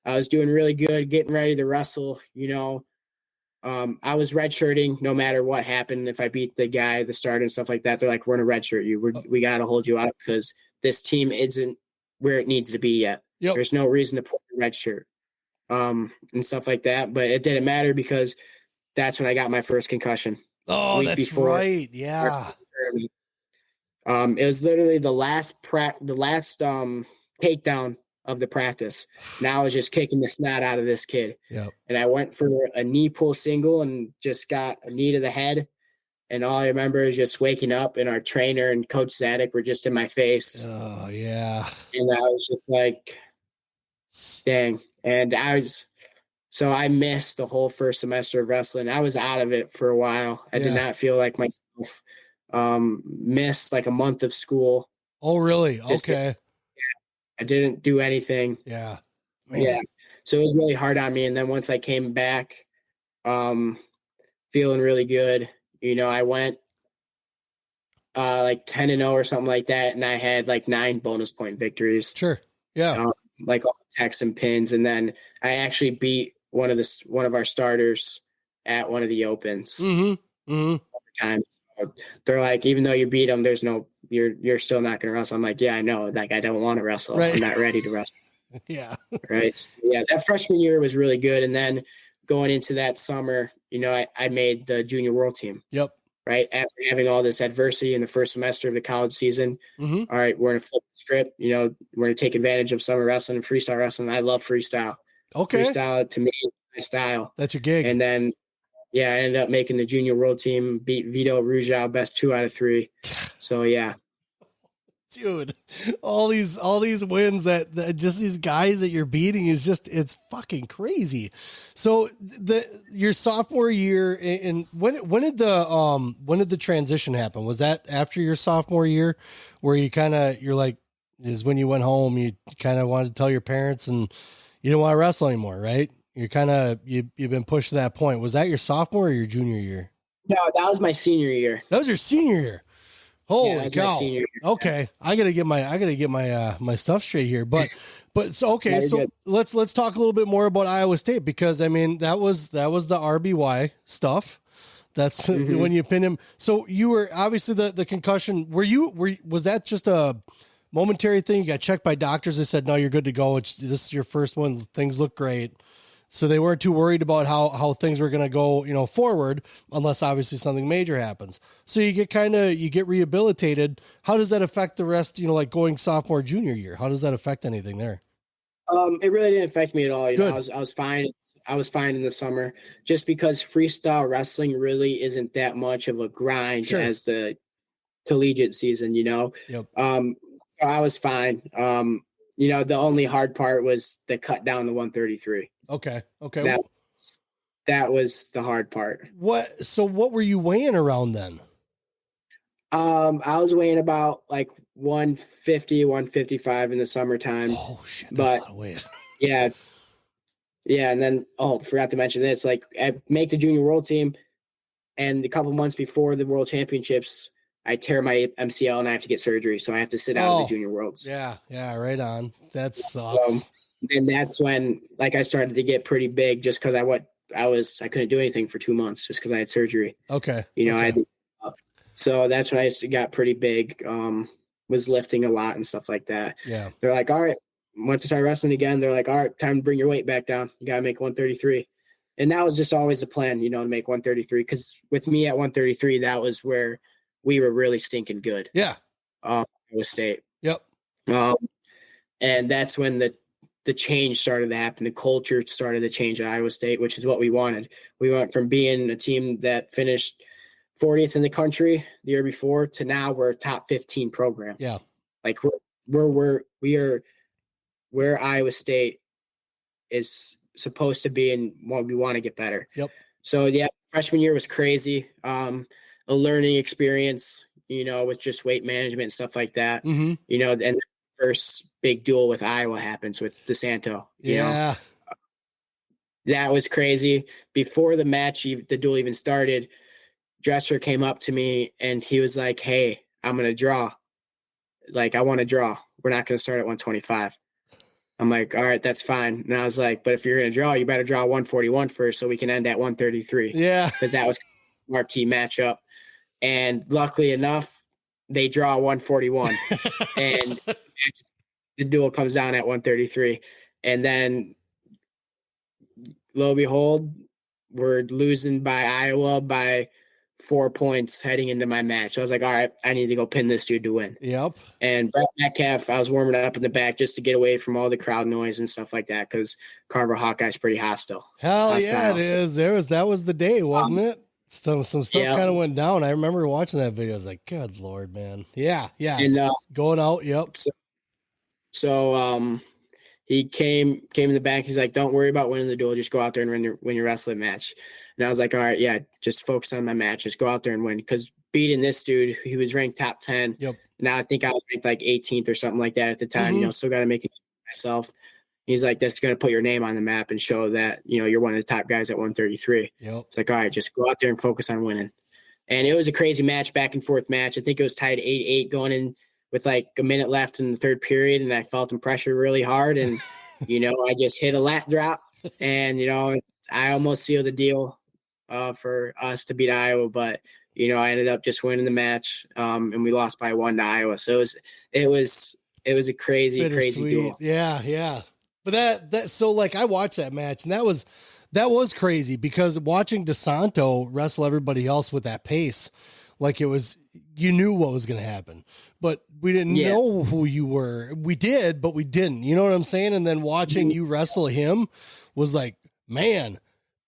I was doing really good, getting ready to wrestle. I was redshirting no matter what happened. If I beat the starter and stuff like that, they're like, we're going to redshirt you. We got to hold you out because this team isn't where it needs to be yet. Yep. There's no reason to put a redshirt and stuff like that. But it didn't matter because that's when I got my first concussion. Oh, that's right. Yeah. It was literally the last takedown of the practice. Now I was just kicking the snot out of this kid. Yep. And I went for a knee pull single and just got a knee to the head. And all I remember is just waking up and our trainer and Coach Zadek were just in my face. Oh, yeah. And I was just like, dang. And so I missed the whole first semester of wrestling. I was out of it for a while. I did not feel like myself. Missed like a month of school. Oh, really? Okay. I didn't do anything. Yeah. Man. Yeah. So it was really hard on me. And then once I came back, feeling really good, I went like 10-0 or something like that. And I had like 9 bonus point victories. Sure. Yeah. Like all techs and pins. And then I actually beat one of our starters at one of the opens. Mm-hmm. Mm-hmm. Time. They're like, even though you beat them, there's no, you're still not going to wrestle. I'm like, yeah, I know. Like, I don't want to wrestle. Right. I'm not ready to wrestle. Yeah. Right. So, yeah. That freshman year was really good. And then going into that summer, I made the junior world team. Yep. Right. After having all this adversity in the first semester of the college season. Mm-hmm. All right, we're going to flip the script. We're going to take advantage of summer wrestling and freestyle wrestling. I love freestyle. Okay. Freestyle to me is my style. That's your gig. And then, yeah, I ended up making the junior world team, beat Vito Rujao, best 2 out of 3. So yeah. Dude, all these wins that just these guys that you're beating is just, it's fucking crazy. So your sophomore year, and when did the transition happen? Was that after your sophomore year where you're like, is when you went home, you kind of wanted to tell your parents and you didn't want to wrestle anymore, right? You're you've been pushed to that point. Was that your sophomore or your junior year? No, that was my senior year. That was your senior year. Holy cow. Okay. I gotta get my stuff straight here. But so okay, so let's talk a little bit more about Iowa State, because I mean that was the RBY stuff. That's when you pin him. So you were obviously the concussion. Was that just a momentary thing? You got checked by doctors. They said, no, you're good to go. This is your first one. Things look great. So they weren't too worried about how things were going to go, forward, unless obviously something major happens. So you get rehabilitated. How does that affect the rest, like going sophomore, junior year? How does that affect anything there? It really didn't affect me at all. I was fine. I was fine in the summer, just because freestyle wrestling really isn't that much of a grind as the collegiate season, Yep. So I was fine. The only hard part was the cut down to 133. Okay. That was the hard part. So what were you weighing around then? I was weighing about like 150, 155 in the summertime. Oh shit. That's a lot of weight. Yeah. Yeah. And then, forgot to mention this, like I make the junior world team, and a couple months before the world championships, I tear my MCL and I have to get surgery. So I have to sit out of the junior worlds. Yeah. Right on. That sucks. And that's when I started to get pretty big, just because I couldn't do anything for 2 months just because I had surgery. Okay. So that's when I got pretty big, was lifting a lot and stuff like that. Yeah. They're like, all right, once I start wrestling again, they're like, all right, time to bring your weight back down. You got to make 133. And that was just always the plan, to make 133. Because with me at 133, that was where we were really stinking good. Yeah. Iowa State. Yep. And that's when the change started to happen. The culture started to change at Iowa State, which is what we wanted. We went from being a team that finished 40th in the country the year before to now we're a top 15 program. Yeah. Like we are where Iowa State is supposed to be, and what we want to get better. Yep. So yeah, freshman year was crazy. A learning experience, with just weight management and stuff like that. Mm-hmm. And the first big duel with Iowa happens with DeSanto. Yeah. That was crazy. Before the match, the duel even started, Dresser came up to me and he was like, hey, I'm going to draw. Like, I want to draw. We're not going to start at 125. I'm like, all right, that's fine. And I was like, but if you're going to draw, you better draw 141 first so we can end at 133. Yeah. Because that was a marquee matchup. And luckily enough, they draw 141. And the duel comes down at 133. And then, lo and behold, we're losing by Iowa by 4 points heading into my match. So I was like, all right, I need to go pin this dude to win. Yep. And Brett Metcalf, I was warming up in the back just to get away from all the crowd noise and stuff like that, because Carver Hawkeye's pretty hostile. Yeah, it is. That was the day, wasn't it? Some stuff kind of went down. I remember watching that video. I was like, good Lord, man. Yeah. And, going out. Yep. So he came in the back. He's like, don't worry about winning the duel. Just go out there and win your wrestling match. And I was like, all right, yeah, just focus on my match. Just go out there and win. Because beating this dude, he was ranked top 10. Yep. Now I think I was ranked like 18th or something like that at the time. Mm-hmm. Still got to make it myself. He's like, that's going to put your name on the map and show that, you're one of the top guys at 133. Yep. It's like, all right, just go out there and focus on winning. And it was a crazy match, back and forth match. I think it was tied 8-8 going in with like a minute left in the third period. And I felt him pressure really hard. And, I just hit a lat drop and, I almost sealed the deal for us to beat Iowa. But, I ended up just winning the match and we lost by 1 to Iowa. So it was a crazy duel. Yeah. But so like I watched that match and that was crazy, because watching DeSanto wrestle everybody else with that pace, like it was, you knew what was going to happen, but we didn't know who you were. We did, but we didn't, you know what I'm saying? And then watching you wrestle him was like, man,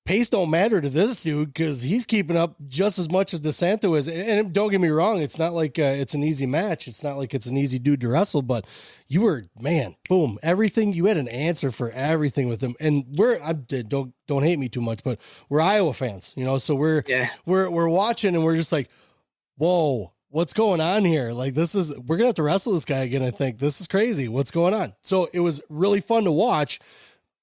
pace don't matter to this dude, because he's keeping up just as much as DeSanto is. And don't get me wrong, it's not like it's an easy match. It's not like it's an easy dude to wrestle, but you were, man, boom, everything. You had an answer for everything with him. And don't hate me too much, but we're Iowa fans, so we're watching and we're just like, whoa, what's going on here? Like, we're gonna have to wrestle this guy again. I think this is crazy. What's going on? So it was really fun to watch.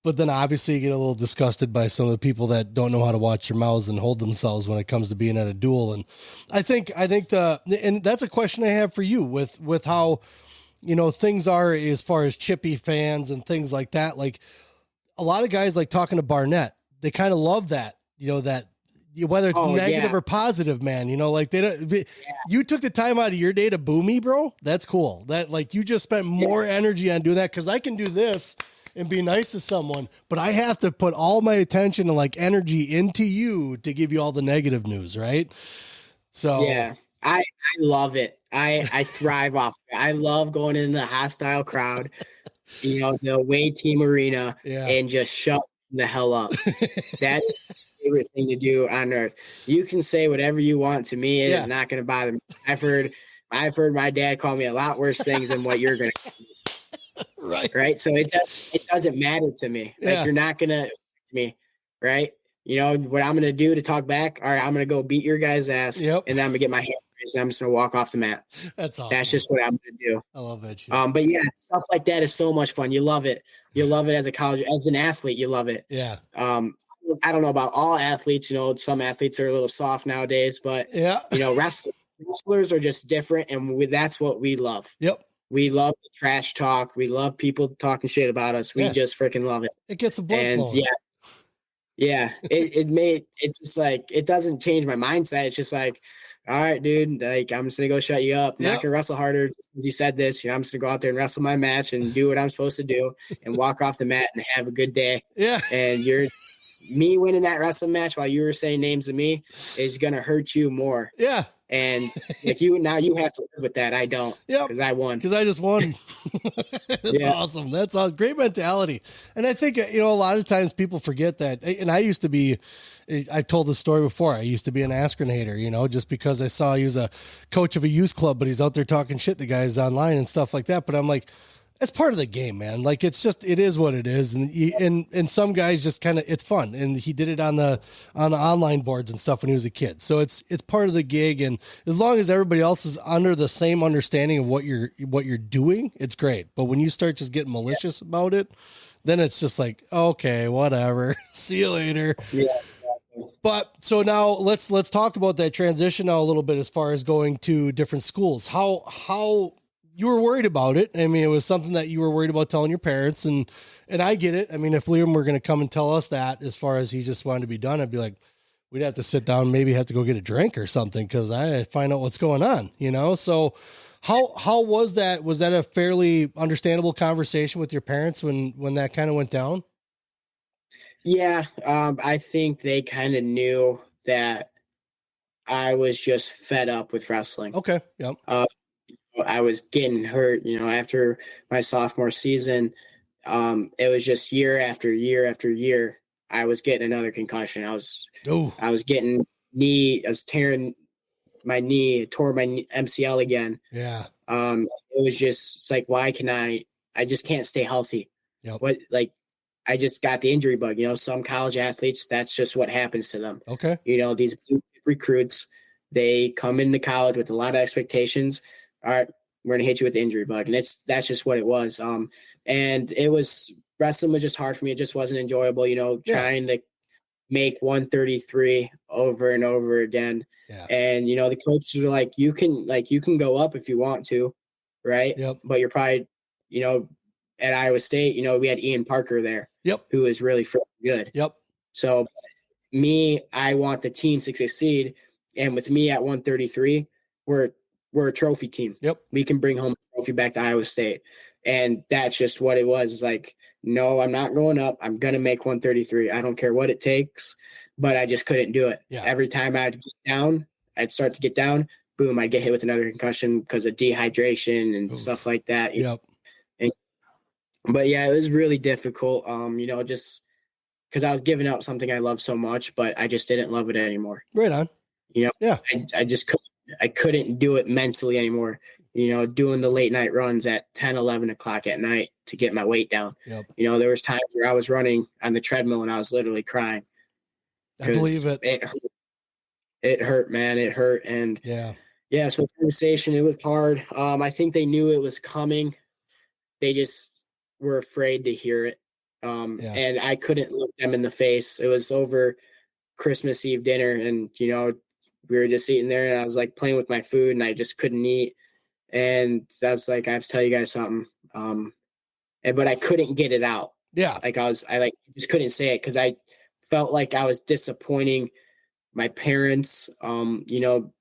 but then obviously you get a little disgusted by some of the people that don't know how to watch their mouths and hold themselves when it comes to being at a duel. And I think and that's a question I have for you with how, things are as far as chippy fans and things like that. Like a lot of guys like talking to Barnett, they kind of love that, that whether it's negative or positive, man, like they don't, you took the time out of your day to boo me, bro. That's cool. That like, you just spent more energy on doing that. Cause I can do this and be nice to someone, but I have to put all my attention and like energy into you to give you all the negative news. Right. So yeah, I love it. I thrive off it. I love going in the hostile crowd, the away team arena and just shut the hell up. That is my favorite thing to do on earth. You can say whatever you want to me. It is not going to bother me. I've heard my dad call me a lot worse things than what you're going to. Right. So it doesn't matter to me. Like you're not going to me. Right. What I'm going to do to talk back. All right. I'm going to go beat your guy's ass. And then I'm going to get my hand raised and I'm just going to walk off the mat. That's awesome. That's just what I'm going to do. I love that shit. But yeah, stuff like that is so much fun. You love it. You love it as an athlete. You love it. Yeah. I don't know about all athletes. Some athletes are a little soft nowadays, but wrestlers are just different, and that's what we love. Yep. We love the trash talk. We love people talking shit about us. We just freaking love it. It gets the blood flowing. Yeah. It just like, it doesn't change my mindset. It's just like, all right, dude, like I'm just gonna go shut you up. I'm not gonna wrestle harder just because you said this. I'm just gonna go out there and wrestle my match and do what I'm supposed to do and walk off the mat and have a good day. Yeah. And me winning that wrestling match while you were saying names to me is gonna hurt you more. Yeah. And if you have to live with that. I don't. Yeah. Because I won. Because I just won. That's awesome. That's a great mentality. And I think, a lot of times people forget that. And I used to be, I've told this story before. I used to be an ascrinator, just because I saw he was a coach of a youth club, but he's out there talking shit to guys online and stuff like that. But I'm like, it's part of the game, man. Like it is what it is. And some guys just kind of, it's fun. And he did it on the online boards and stuff when he was a kid. So it's part of the gig. And as long as everybody else is under the same understanding of what you're doing, it's great. But when you start just getting malicious about it, then it's just like, okay, whatever. See you later. Yeah. But so now let's talk about that transition now a little bit as far as going to different schools. How you were worried about it. I mean, it was something that you were worried about telling your parents, and I get it. I mean, if Liam were going to come and tell us that as far as he just wanted to be done, I'd be like, we'd have to sit down, maybe have to go get a drink or something, because I find out what's going on, So how was that? Was that a fairly understandable conversation with your parents when that kind of went down? Yeah, I think they kind of knew that I was just fed up with wrestling. Okay. Yep. I was getting hurt, after my sophomore season. It was just year after year after year. I was getting another concussion. I was getting I was tearing my knee, tore my MCL again. Yeah. It was just, it's like, why can I just can't stay healthy. Yep. I just got the injury bug. Some college athletes, that's just what happens to them. Okay. These recruits, they come into college with a lot of expectations. All right, we're going to hit you with the injury bug. And that's just what it was. And wrestling was just hard for me. It just wasn't enjoyable, trying to make 133 over and over again. Yeah. And, the coaches were like, you can go up if you want to. Right. Yep. But you're probably, at Iowa State, we had Ian Parker there. Yep. Who is really freaking good. Yep. So I want the team to succeed. And with me at 133, we're a trophy team. Yep. We can bring home a trophy back to Iowa State. And that's just what it was. It's like, no, I'm not going up. I'm going to make 133. I don't care what it takes, but I just couldn't do it. Yeah. Every time I'd start to get down, boom, I'd get hit with another concussion because of dehydration and stuff like that. Yep. But yeah, it was really difficult. Just because I was giving up something I love so much, but I just didn't love it anymore. Right on. Yeah. I just couldn't do it mentally anymore. Doing the late night runs at 10, 11 o'clock at night to get my weight down. Yep. There was times where I was running on the treadmill and I was literally crying. I believe it. It hurt, man. It hurt. And yeah. So the conversation, it was hard. I think they knew it was coming. They just were afraid to hear it. And I couldn't look them in the face. It was over Christmas Eve dinner, and we were just eating there, and I was like playing with my food, and I just couldn't eat. And that's like, I have to tell you guys something. But I couldn't get it out. Yeah. Like I just couldn't say it because I felt like I was disappointing my parents.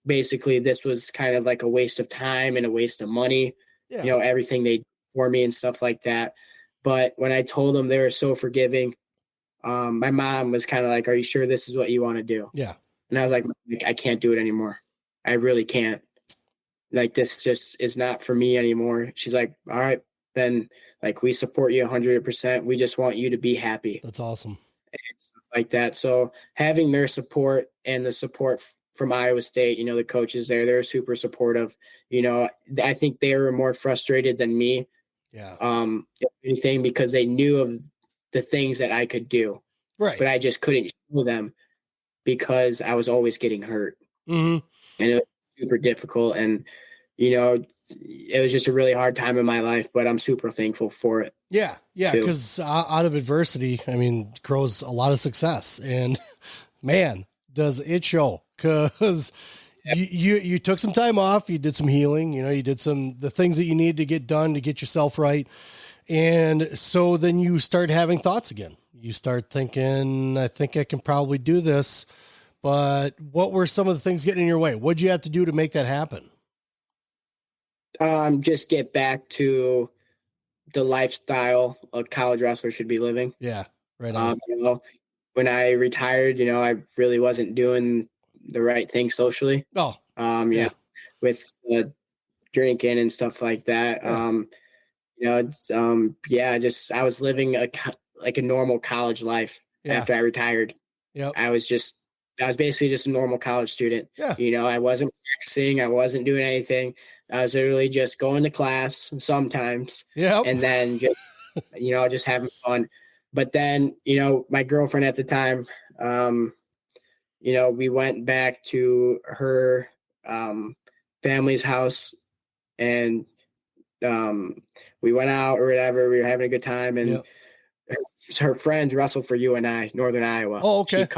Basically this was kind of like a waste of time and a waste of money, everything they did for me and stuff like that. But when I told them, they were so forgiving. My mom was kind of like, are you sure this is what you want to do? Yeah. And I was like, I can't do it anymore. I really can't. Like, this just is not for me anymore. She's like, all right, then, like, we support you 100%. We just want you to be happy. That's awesome. And stuff like that. So having their support and the support from Iowa State, the coaches there, they're super supportive. I think they were more frustrated than me. Yeah. If anything, because they knew of the things that I could do. Right. But I just couldn't show them because I was always getting hurt. Mm-hmm. And it was super difficult. And, it was just a really hard time in my life, but I'm super thankful for it. Yeah. Yeah. Because out of adversity, grows a lot of success. And man, does it show. Because you took some time off, you did some healing, you did the things that you need to get done to get yourself right. And so then you start having thoughts again. You start thinking, I think I can probably do this. But what were some of the things getting in your way? What'd you have to do to make that happen? Just get back to the lifestyle a college wrestler should be living. Yeah, right on. When I retired, I really wasn't doing the right thing socially. Oh, with drinking and stuff like that. I was living a normal college life after I retired. Yeah, I was basically just a normal college student. Yeah. I wasn't practicing. I wasn't doing anything. I was literally just going to class sometimes. Yeah. And then just, just having fun. But then, my girlfriend at the time, we went back to her family's house, and we went out or whatever. We were having a good time, and her friends wrestle for UNI, Northern Iowa. Oh, okay.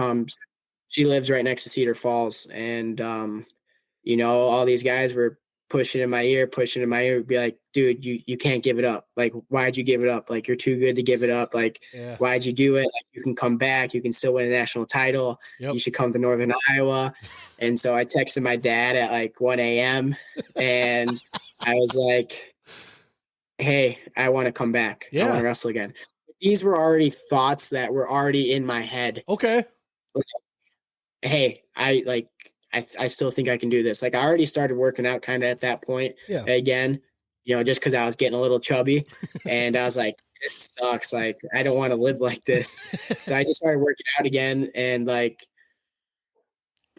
She lives right next to Cedar Falls, and all these guys were pushing in my ear, be like, dude, you can't give it up. Like, why'd you give it up? Like, you're too good to give it up. Like, why'd you do it? Like, you can come back. You can still win a national title. Yep. You should come to Northern Iowa. And so I texted my dad at like 1 a.m. and I was like, hey, I want to come back. I want to wrestle again. These were already thoughts that were already in my head. Okay. Like, hey, I still think I can do this. Like, I already started working out kind of at that point again, just because I was getting a little chubby, and I was like, this sucks. Like, I don't want to live like this. So I just started working out again, and like,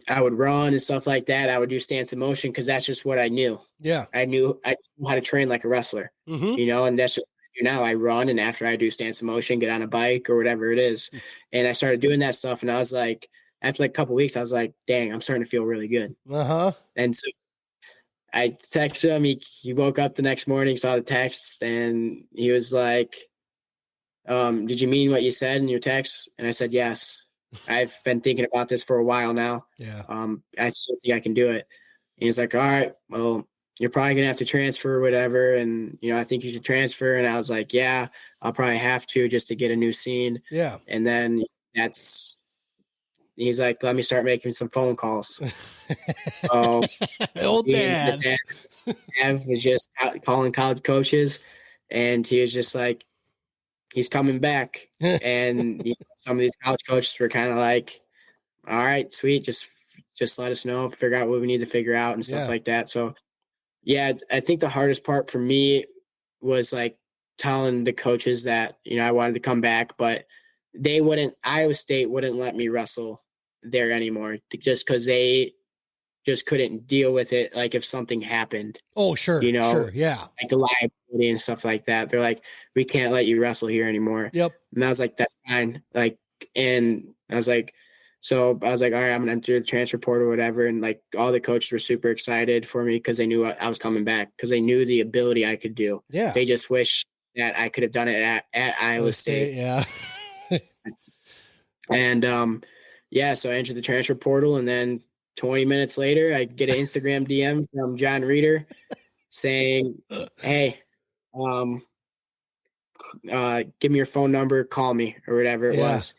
I would run and stuff like that. I would do stance and motion because that's just what I knew. Yeah. I knew how to train like a wrestler, and that's just what I do now. I run, and after I do stance and motion, get on a bike or whatever it is. And I started doing that stuff, and I was like, after like a couple of weeks, I was like, dang, I'm starting to feel really good. And so I texted him. He woke up the next morning, saw the text, and he was like, did you mean what you said in your text? And I said, yes. I've been thinking about this for a while now. Yeah. I still think I can do it. And he's like, all right, well, you're probably going to have to transfer or whatever. And, I think you should transfer. And I was like, yeah, I'll probably have to just to get a new scene. Yeah. And then he's like, let me start making some phone calls. So old dad was just calling college coaches, and he was just like, he's coming back. And some of these college coaches were kind of like, all right, sweet. Just let us know, figure out what we need to figure out and stuff like that. So I think the hardest part for me was like telling the coaches that, I wanted to come back, but Iowa State wouldn't let me wrestle there anymore, just because they just couldn't deal with it. Like, if something happened, sure, yeah, like the liability and stuff like that, they're like, we can't let you wrestle here anymore. Yep. And I was like, that's fine. Like, and I was like, all right, I'm gonna enter the transfer portal or whatever. And like, all the coaches were super excited for me because they knew I was coming back, because they knew the ability I could do. Yeah. They just wish that I could have done it at Iowa State. Yeah. And so I entered the transfer portal, and then 20 minutes later, I get an Instagram DM from John Reeder saying, "Hey, give me your phone number, call me," or whatever it was.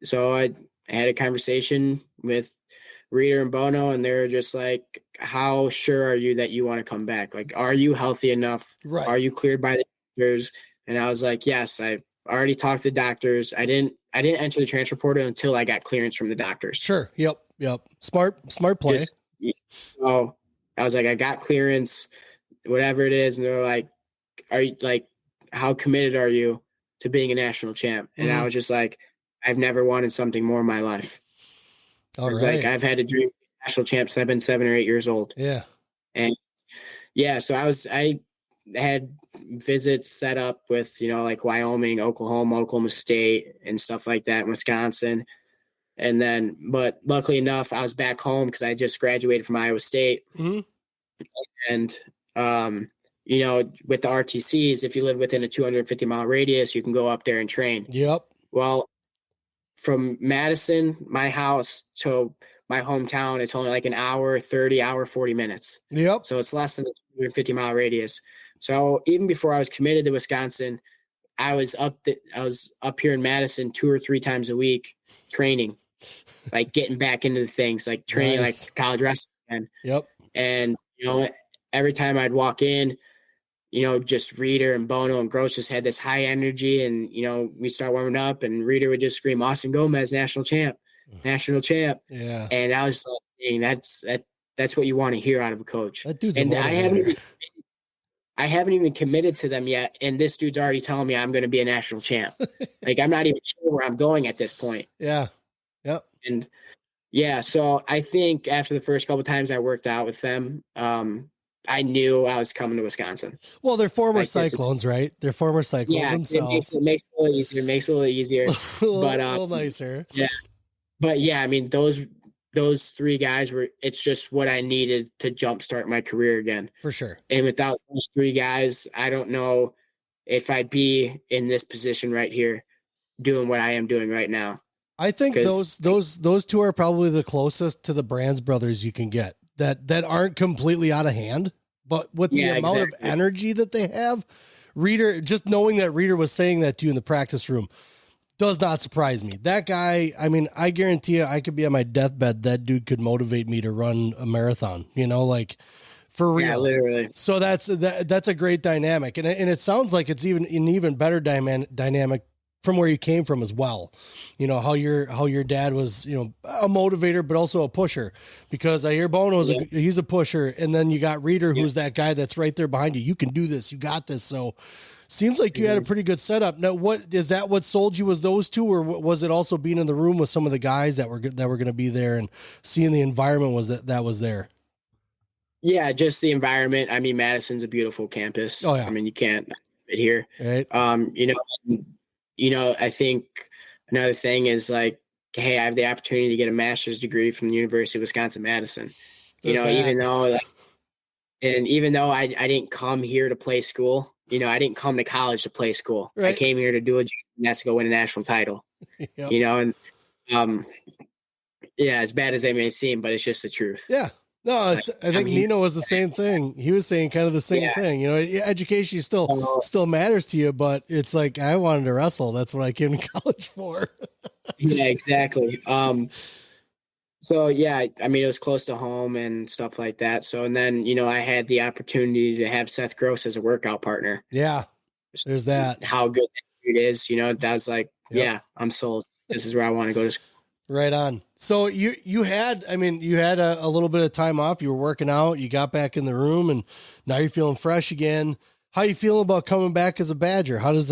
So I had a conversation with Reeder and Bono, and they're just like, "How sure are you that you want to come back? Like, are you healthy enough? Right. Are you cleared by the doctors?" And I was like, "Yes, I've already talked to the doctors. I didn't enter the transfer portal until I got clearance from the doctors." Sure. Yep. Smart play. So I was like, I got clearance, whatever it is. And they're like, "Are you like, how committed are you to being a national champ?" And I was just like, I've never wanted something more in my life. All right. Like, I've had a dream national champ since I've been 7 or 8 years old. Yeah. And so I had visits set up with, like Wyoming, Oklahoma State and stuff like that, Wisconsin. And then, but luckily enough, I was back home because I just graduated from Iowa State. Mm-hmm. And, with the RTCs, if you live within a 250-mile radius, you can go up there and train. Yep. Well, from Madison, my house, to my hometown, it's only like an hour 30, hour 40 minutes. Yep. So it's less than a 250-mile radius. So even before I was committed to Wisconsin, I was up here in Madison 2 or 3 times a week training, like getting back into the things, like training, like college wrestling again. Yep. And, every time I'd walk in, just Reeder and Bono and Gross just had this high energy, and, we'd start warming up and Reeder would just scream, "Austin Gomez, national champ, national champ." Yeah. And I was like, dang, that's what you want to hear out of a coach. That dude's and a I haven't even committed to them yet. And this dude's already telling me I'm going to be a national champ. Like, I'm not even sure where I'm going at this point. Yeah. Yep. And so I think after the first couple of times I worked out with them, I knew I was coming to Wisconsin. Well, they're former Cyclones, right? They're former Cyclones themselves. It makes it a little easier. Makes it a little easier. But a little nicer. Yeah. But yeah, I mean, those 3 guys it's just what I needed to jumpstart my career again. For sure. And without those 3 guys, I don't know if I'd be in this position right here doing what I am doing right now. I think those 2 are probably the closest to the Brands brothers you can get that aren't completely out of hand, but with the amount of energy that they have. Reeder, just knowing that Reeder was saying that to you in the practice room does not surprise me. That guy, I mean, I guarantee you, I could be on my deathbed. That dude could motivate me to run a marathon, like for real. Yeah, literally. So that's a great dynamic. And it sounds like it's an even better dynamic from where you came from as well. How your dad was, a motivator, but also a pusher, because I hear Bono's he's a pusher. And then you got Reeder, who's that guy that's right there behind you. You can do this. You got this. So seems like you had a pretty good setup. Now, what sold you was those 2, or was it also being in the room with some of the guys that were going to be there and seeing the environment that was there? Yeah, just the environment. I mean, Madison's a beautiful campus. Oh yeah. I mean, you can't fit here. Right. I think another thing is like, hey, I have the opportunity to get a master's degree from the University of Wisconsin-Madison. Even though I didn't come here to play school, I didn't come to college to play school. Right. I came here to do a job, and that's to go win a national title. Yep. As bad as they may seem, but it's just the truth. Yeah. No, I think Nino was the same thing. He was saying kind of the same thing. Education still matters to you, but it's like, I wanted to wrestle. That's what I came to college for. Yeah, exactly. So yeah, I mean, it was close to home and stuff like that. So, and then, I had the opportunity to have Seth Gross as a workout partner. Yeah. There's that. How good that dude is, that's like, yeah, I'm sold. This is where I want to go to school. Right on. So you had a little bit of time off. You were working out, you got back in the room, and now you're feeling fresh again. How you feeling about coming back as a Badger? How did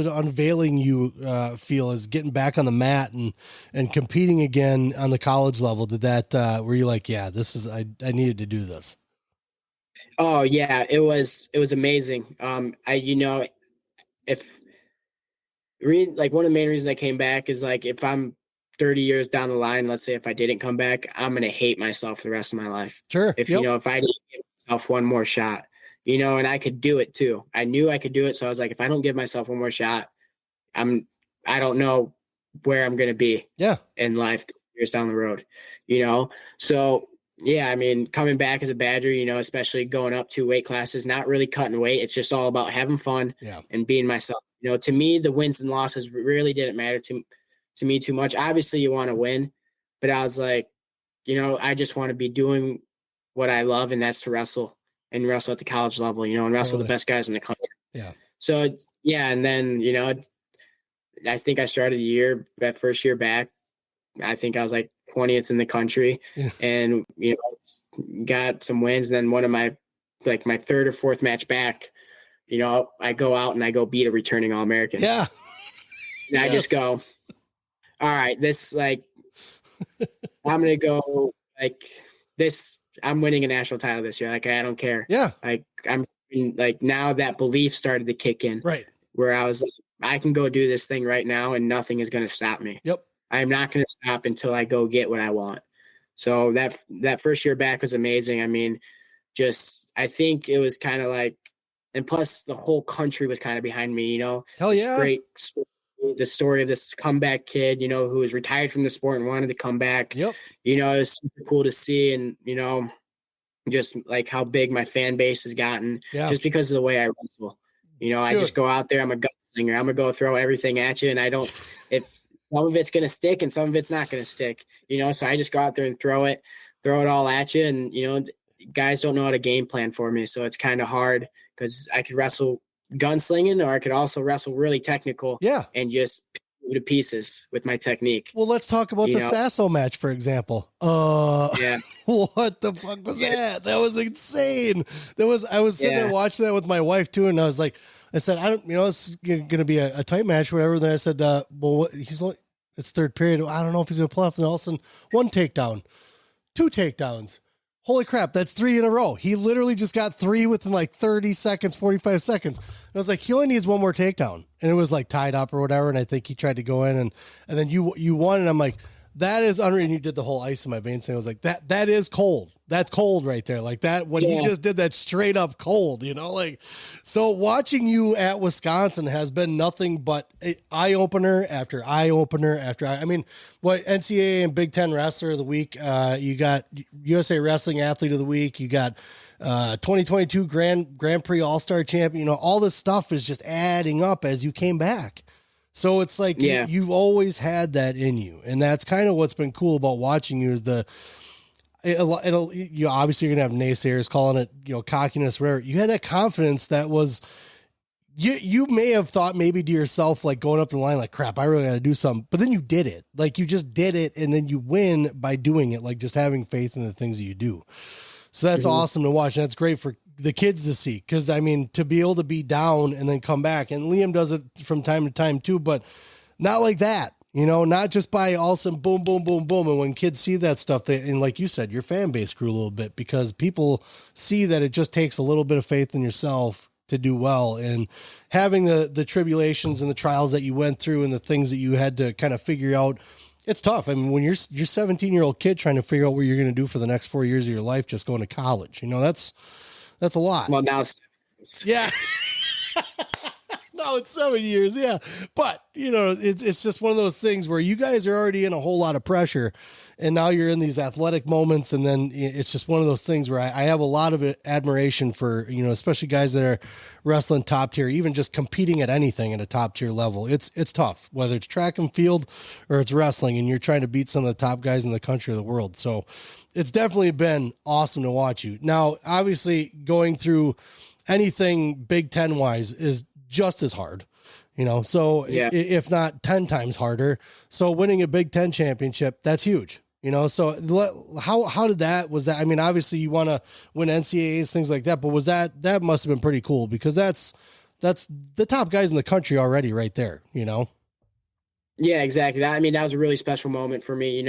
unveiling you feel as getting back on the mat and competing again on the college level? Did that, were you like, yeah, I needed to do this? Oh yeah, it was amazing. One of the main reasons I came back is like, if I'm 30 years down the line, let's say if I didn't come back, I'm going to hate myself for the rest of my life. Sure. If I didn't give myself one more shot, and I could do it too. I knew I could do it. So I was like, if I don't give myself one more shot, I don't know where I'm going to be in life years down the road, So yeah, I mean, coming back as a Badger, especially going up 2 weight classes, not really cutting weight. It's just all about having fun and being myself. To me, the wins and losses really didn't matter to me too much. Obviously you want to win, but I was like, I just want to be doing what I love, and that's to wrestle and wrestle at the college level, and wrestle the best guys in the country. Yeah. So yeah. And then, I think I started that first year back, I think I was like 20th in the country and, got some wins. And then one of my 3rd or 4th match back, I go out and I go beat a returning All-American. Yeah. And I just go, all right, this I'm going to go I'm winning a national title this year. I don't care. Yeah. Now that belief started to kick in. Right. Where I was like, I can go do this thing right now and nothing is going to stop me. Yep. I'm not going to stop until I go get what I want. So that first year back was amazing. I mean, I think it was kind of like, and plus the whole country was kind of behind me, Hell yeah. Great story, the story of this comeback kid, who was retired from the sport and wanted to come back. Yep. It was super cool to see. And, just like how big my fan base has gotten just because of the way I wrestle. I just go out there. I'm a gunslinger. I'm going to go throw everything at you. And if some of it's going to stick and some of it's not going to stick, so I just go out there and throw it all at you. And, guys don't know how to game plan for me. So it's kind of hard because I could wrestle gunslinging or I could also wrestle really technical and just to pieces with my technique. Well, let's talk about the Sasso match, for example. Yeah. What the fuck was that? That was insane. I was sitting there watching that with my wife too. And I said, I don't, it's going to be a tight match, or whatever. Then I said, well, it's 3rd period. I don't know if he's going to pull off. And all of a sudden, 1 takedown, 2 takedowns. Holy crap, that's 3 in a row. He literally just got 3 within 30 seconds, 45 seconds. And I was like, he only needs 1 more takedown. And it was tied up or whatever. And I think he tried to go in and then you won. And I'm like, that is unreal. And you did the whole ice in my veins thing. I was like, that is cold. That's cold right there. Like that, when he just did that straight up cold, so watching you at Wisconsin has been nothing but eye opener after eye opener I mean, what NCAA and Big Ten Wrestler of the Week, you got USA Wrestling Athlete of the Week, you got 2022 Grand Prix All-Star Champion, all this stuff is just adding up as you came back. So it's like, you've always had that in you. And that's kind of what's been cool about watching you is you obviously you're gonna have naysayers calling it, cockiness, whatever. You had that confidence that was, you may have thought maybe to yourself, going up the line, crap, I really got to do something. But then you did it. You just did it. And then you win by doing it, just having faith in the things that you do. So that's awesome to watch. And that's great for the kids to see. Cause I mean, to be able to be down and then come back, and Liam does it from time to time too, but not like that. Not just by all of a sudden, boom, boom, boom, boom. And when kids see that stuff, and like you said, your fan base grew a little bit because people see that it just takes a little bit of faith in yourself to do well. And having the tribulations and the trials that you went through and the things that you had to kind of figure out, it's tough. I mean, when you're 17-year-old kid trying to figure out what you're going to do for the next 4 years of your life, just going to college, that's a lot. Well, now, yeah. No, it's 7 years. Yeah. But it's just one of those things where you guys are already in a whole lot of pressure and now you're in these athletic moments. And then it's just one of those things where I have a lot of admiration for, especially guys that are wrestling top tier, even just competing at anything at a top tier level. It's tough, whether it's track and field or it's wrestling, and you're trying to beat some of the top guys in the country or the world. So it's definitely been awesome to watch you. Now, obviously going through anything Big Ten wise is just as hard, so if not 10 times harder. So winning a Big Ten championship, that's huge, so how did was that? I mean, obviously you want to win NCAAs, things like that, but that must've been pretty cool because that's the top guys in the country already right there, Yeah, exactly. That was a really special moment for me.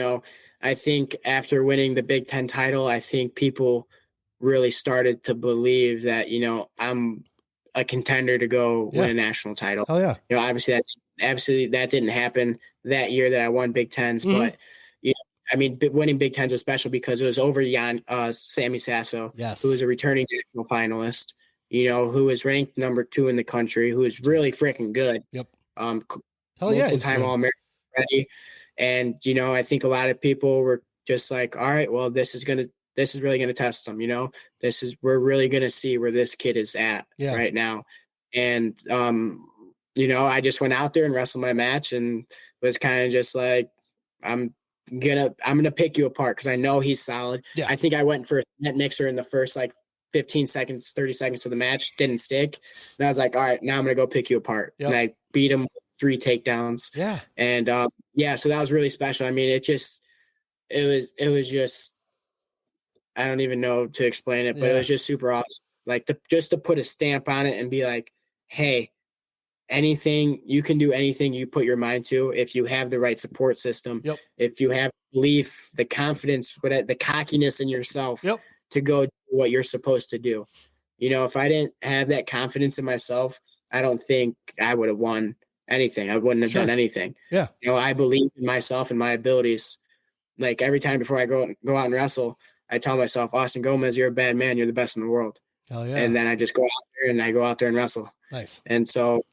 I think after winning the Big Ten title, I think people really started to believe that, I'm a contender to go win a national title. Oh yeah. Obviously that didn't happen that year that I won Big Tens, but winning Big Tens was special because it was over Sammy Sasso, yes, who was a returning national finalist. who was ranked number 2 in the country, who is really freaking good. Yep. Hell yeah, multiple-time All-American already. And, I think a lot of people were just like, all right, well, this is really going to test them. We're really going to see where this kid is at right now. And, I just went out there and wrestled my match and was kind of just like, I'm gonna pick you apart because I know he's solid. Yeah. I think I went for a net mixer in the first 15 seconds, 30 seconds of the match, didn't stick. And I was like, all right, now I'm gonna go pick you apart. Yep. And I beat him with 3 takedowns. Yeah. And so that was really special. I mean, it was just, I don't even know to explain it, but it was just super awesome. Just to put a stamp on it and be like, hey, you can do anything you put your mind to if you have the right support system. Yep. If you have belief, the confidence, the cockiness in yourself to go do what you're supposed to do. If I didn't have that confidence in myself, I don't think I would have won anything. I wouldn't have done anything. Yeah. I believe in myself and my abilities. Like every time before I go out and wrestle, I tell myself, Austin Gomez, you're a bad man. You're the best in the world. Hell yeah. And then I just go out there and wrestle. Nice. And so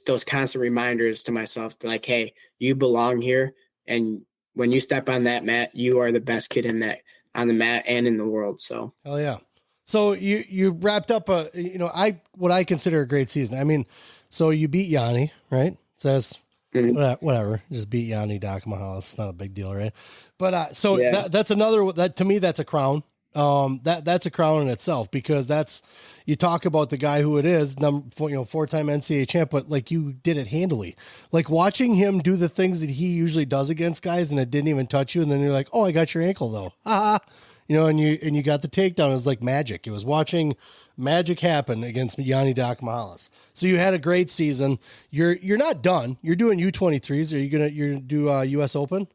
those constant reminders to myself, like, hey, you belong here. And when you step on that mat, you are the best kid on the mat and in the world. So, hell yeah. So you wrapped up what I consider a great season. I mean, so you beat Yanni, right? It says whatever, just beat Yanni Dakamahalis. It's not a big deal, right? But that's another, that to me, that's a crown. That's a crown in itself, because you talk about the guy who it is, 4-time NCAA champ, but like you did it handily, like watching him do the things that he usually does against guys and it didn't even touch you. And then you're like, oh, I got your ankle though. And you got the takedown. It was like magic. It was watching magic happen against Yanni Dakamahalis. So you had a great season. You're not done. You're doing U23s. Are you going to do US Open?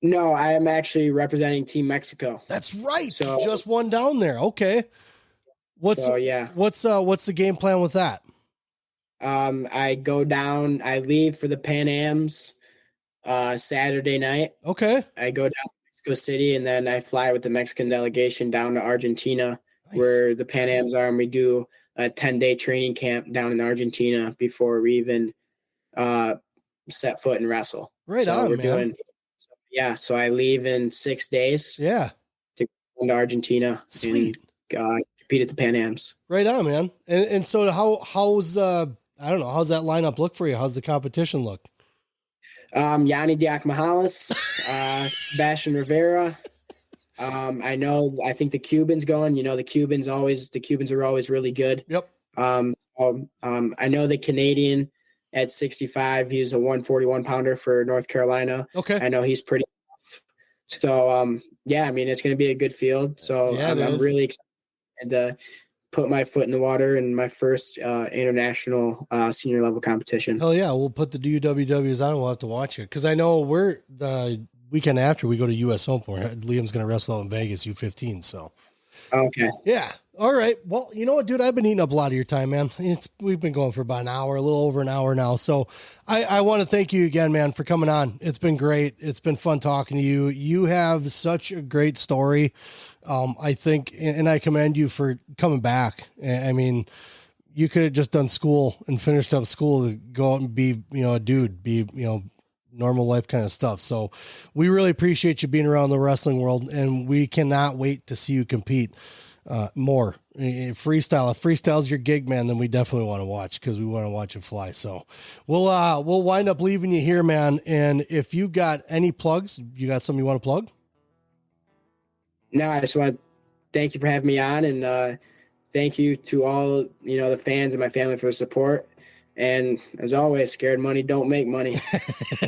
No, I am actually representing Team Mexico. That's right. So you just won down there. Okay. What's the game plan with that? I go down, I leave for the Pan Ams Saturday night. Okay. I go down to Mexico City and then I fly with the Mexican delegation down to Argentina, where the Pan Ams are, and we do a 10-day training camp down in Argentina before we even set foot and wrestle. Right on, man. So I leave in 6 days. Yeah. To go to Argentina. Sweet. And compete at the Pan Ams. Right on, man. And so how's that lineup look for you? How's the competition look? Yanni Dakamahalis, Sebastian Rivera. I think the Cubans going, the Cubans are always really good. Yep. I know the Canadian at 65, he's a 141 pounder for North Carolina. Okay. I know he's pretty tough. So, it's going to be a good field. So I'm really excited to put my foot in the water in my first international senior level competition. Hell yeah. We'll put the UWWs on. We'll have to watch it. Cause I know we're the weekend after we go to US Open, Liam's going to wrestle out in Vegas, U15. So, okay. Yeah. All right. Well, you know what, dude? I've been eating up a lot of your time, man. We've been going for about an hour, a little over an hour now. So I want to thank you again, man, for coming on. It's been great. It's been fun talking to you. You have such a great story. I think, and I commend you for coming back. I mean, you could have just done school and finished up school to go out and be, a dude, normal life kind of stuff. So we really appreciate you being around the wrestling world, and we cannot wait to see you compete more. Freestyle. If freestyle's your gig, man, then we definitely want to watch, because we want to watch it fly. So we'll wind up leaving you here, man. And if you got any plugs, you got something you want to plug? No, I just want to thank you for having me on, and thank you to all, the fans and my family for the support. And as always, scared money don't make money.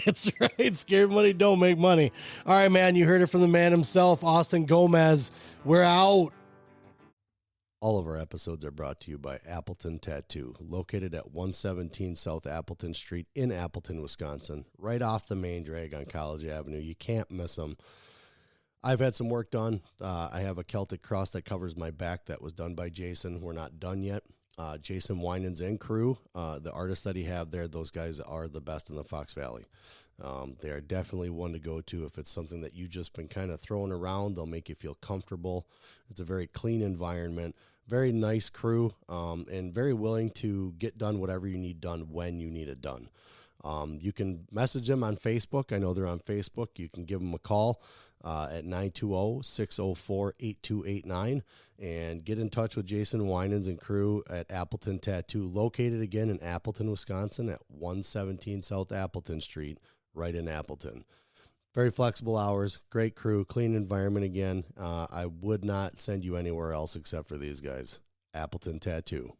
That's right. Scared money don't make money. All right, man. You heard it from the man himself, Austin Gomez. We're out. All of our episodes are brought to you by Appleton Tattoo, located at 117 South Appleton Street in Appleton, Wisconsin, right off the main drag on College Avenue. You can't miss them. I've had some work done. I have a Celtic cross that covers my back that was done by Jason. We're not done yet. Jason Winans and crew, the artists that he have there, those guys are the best in the Fox Valley. They are definitely one to go to if it's something that you've just been kind of throwing around. They'll make you feel comfortable. It's a very clean environment, very nice crew, and very willing to get done whatever you need done when you need it done. You can message them on Facebook. I know they're on Facebook. You can give them a call at 920-604-8289 and get in touch with Jason Winans and crew at Appleton Tattoo, located again in Appleton, Wisconsin at 117 South Appleton Street, right in Appleton. Very flexible hours, great crew, clean environment again. I would not send you anywhere else except for these guys. Appleton Tattoo.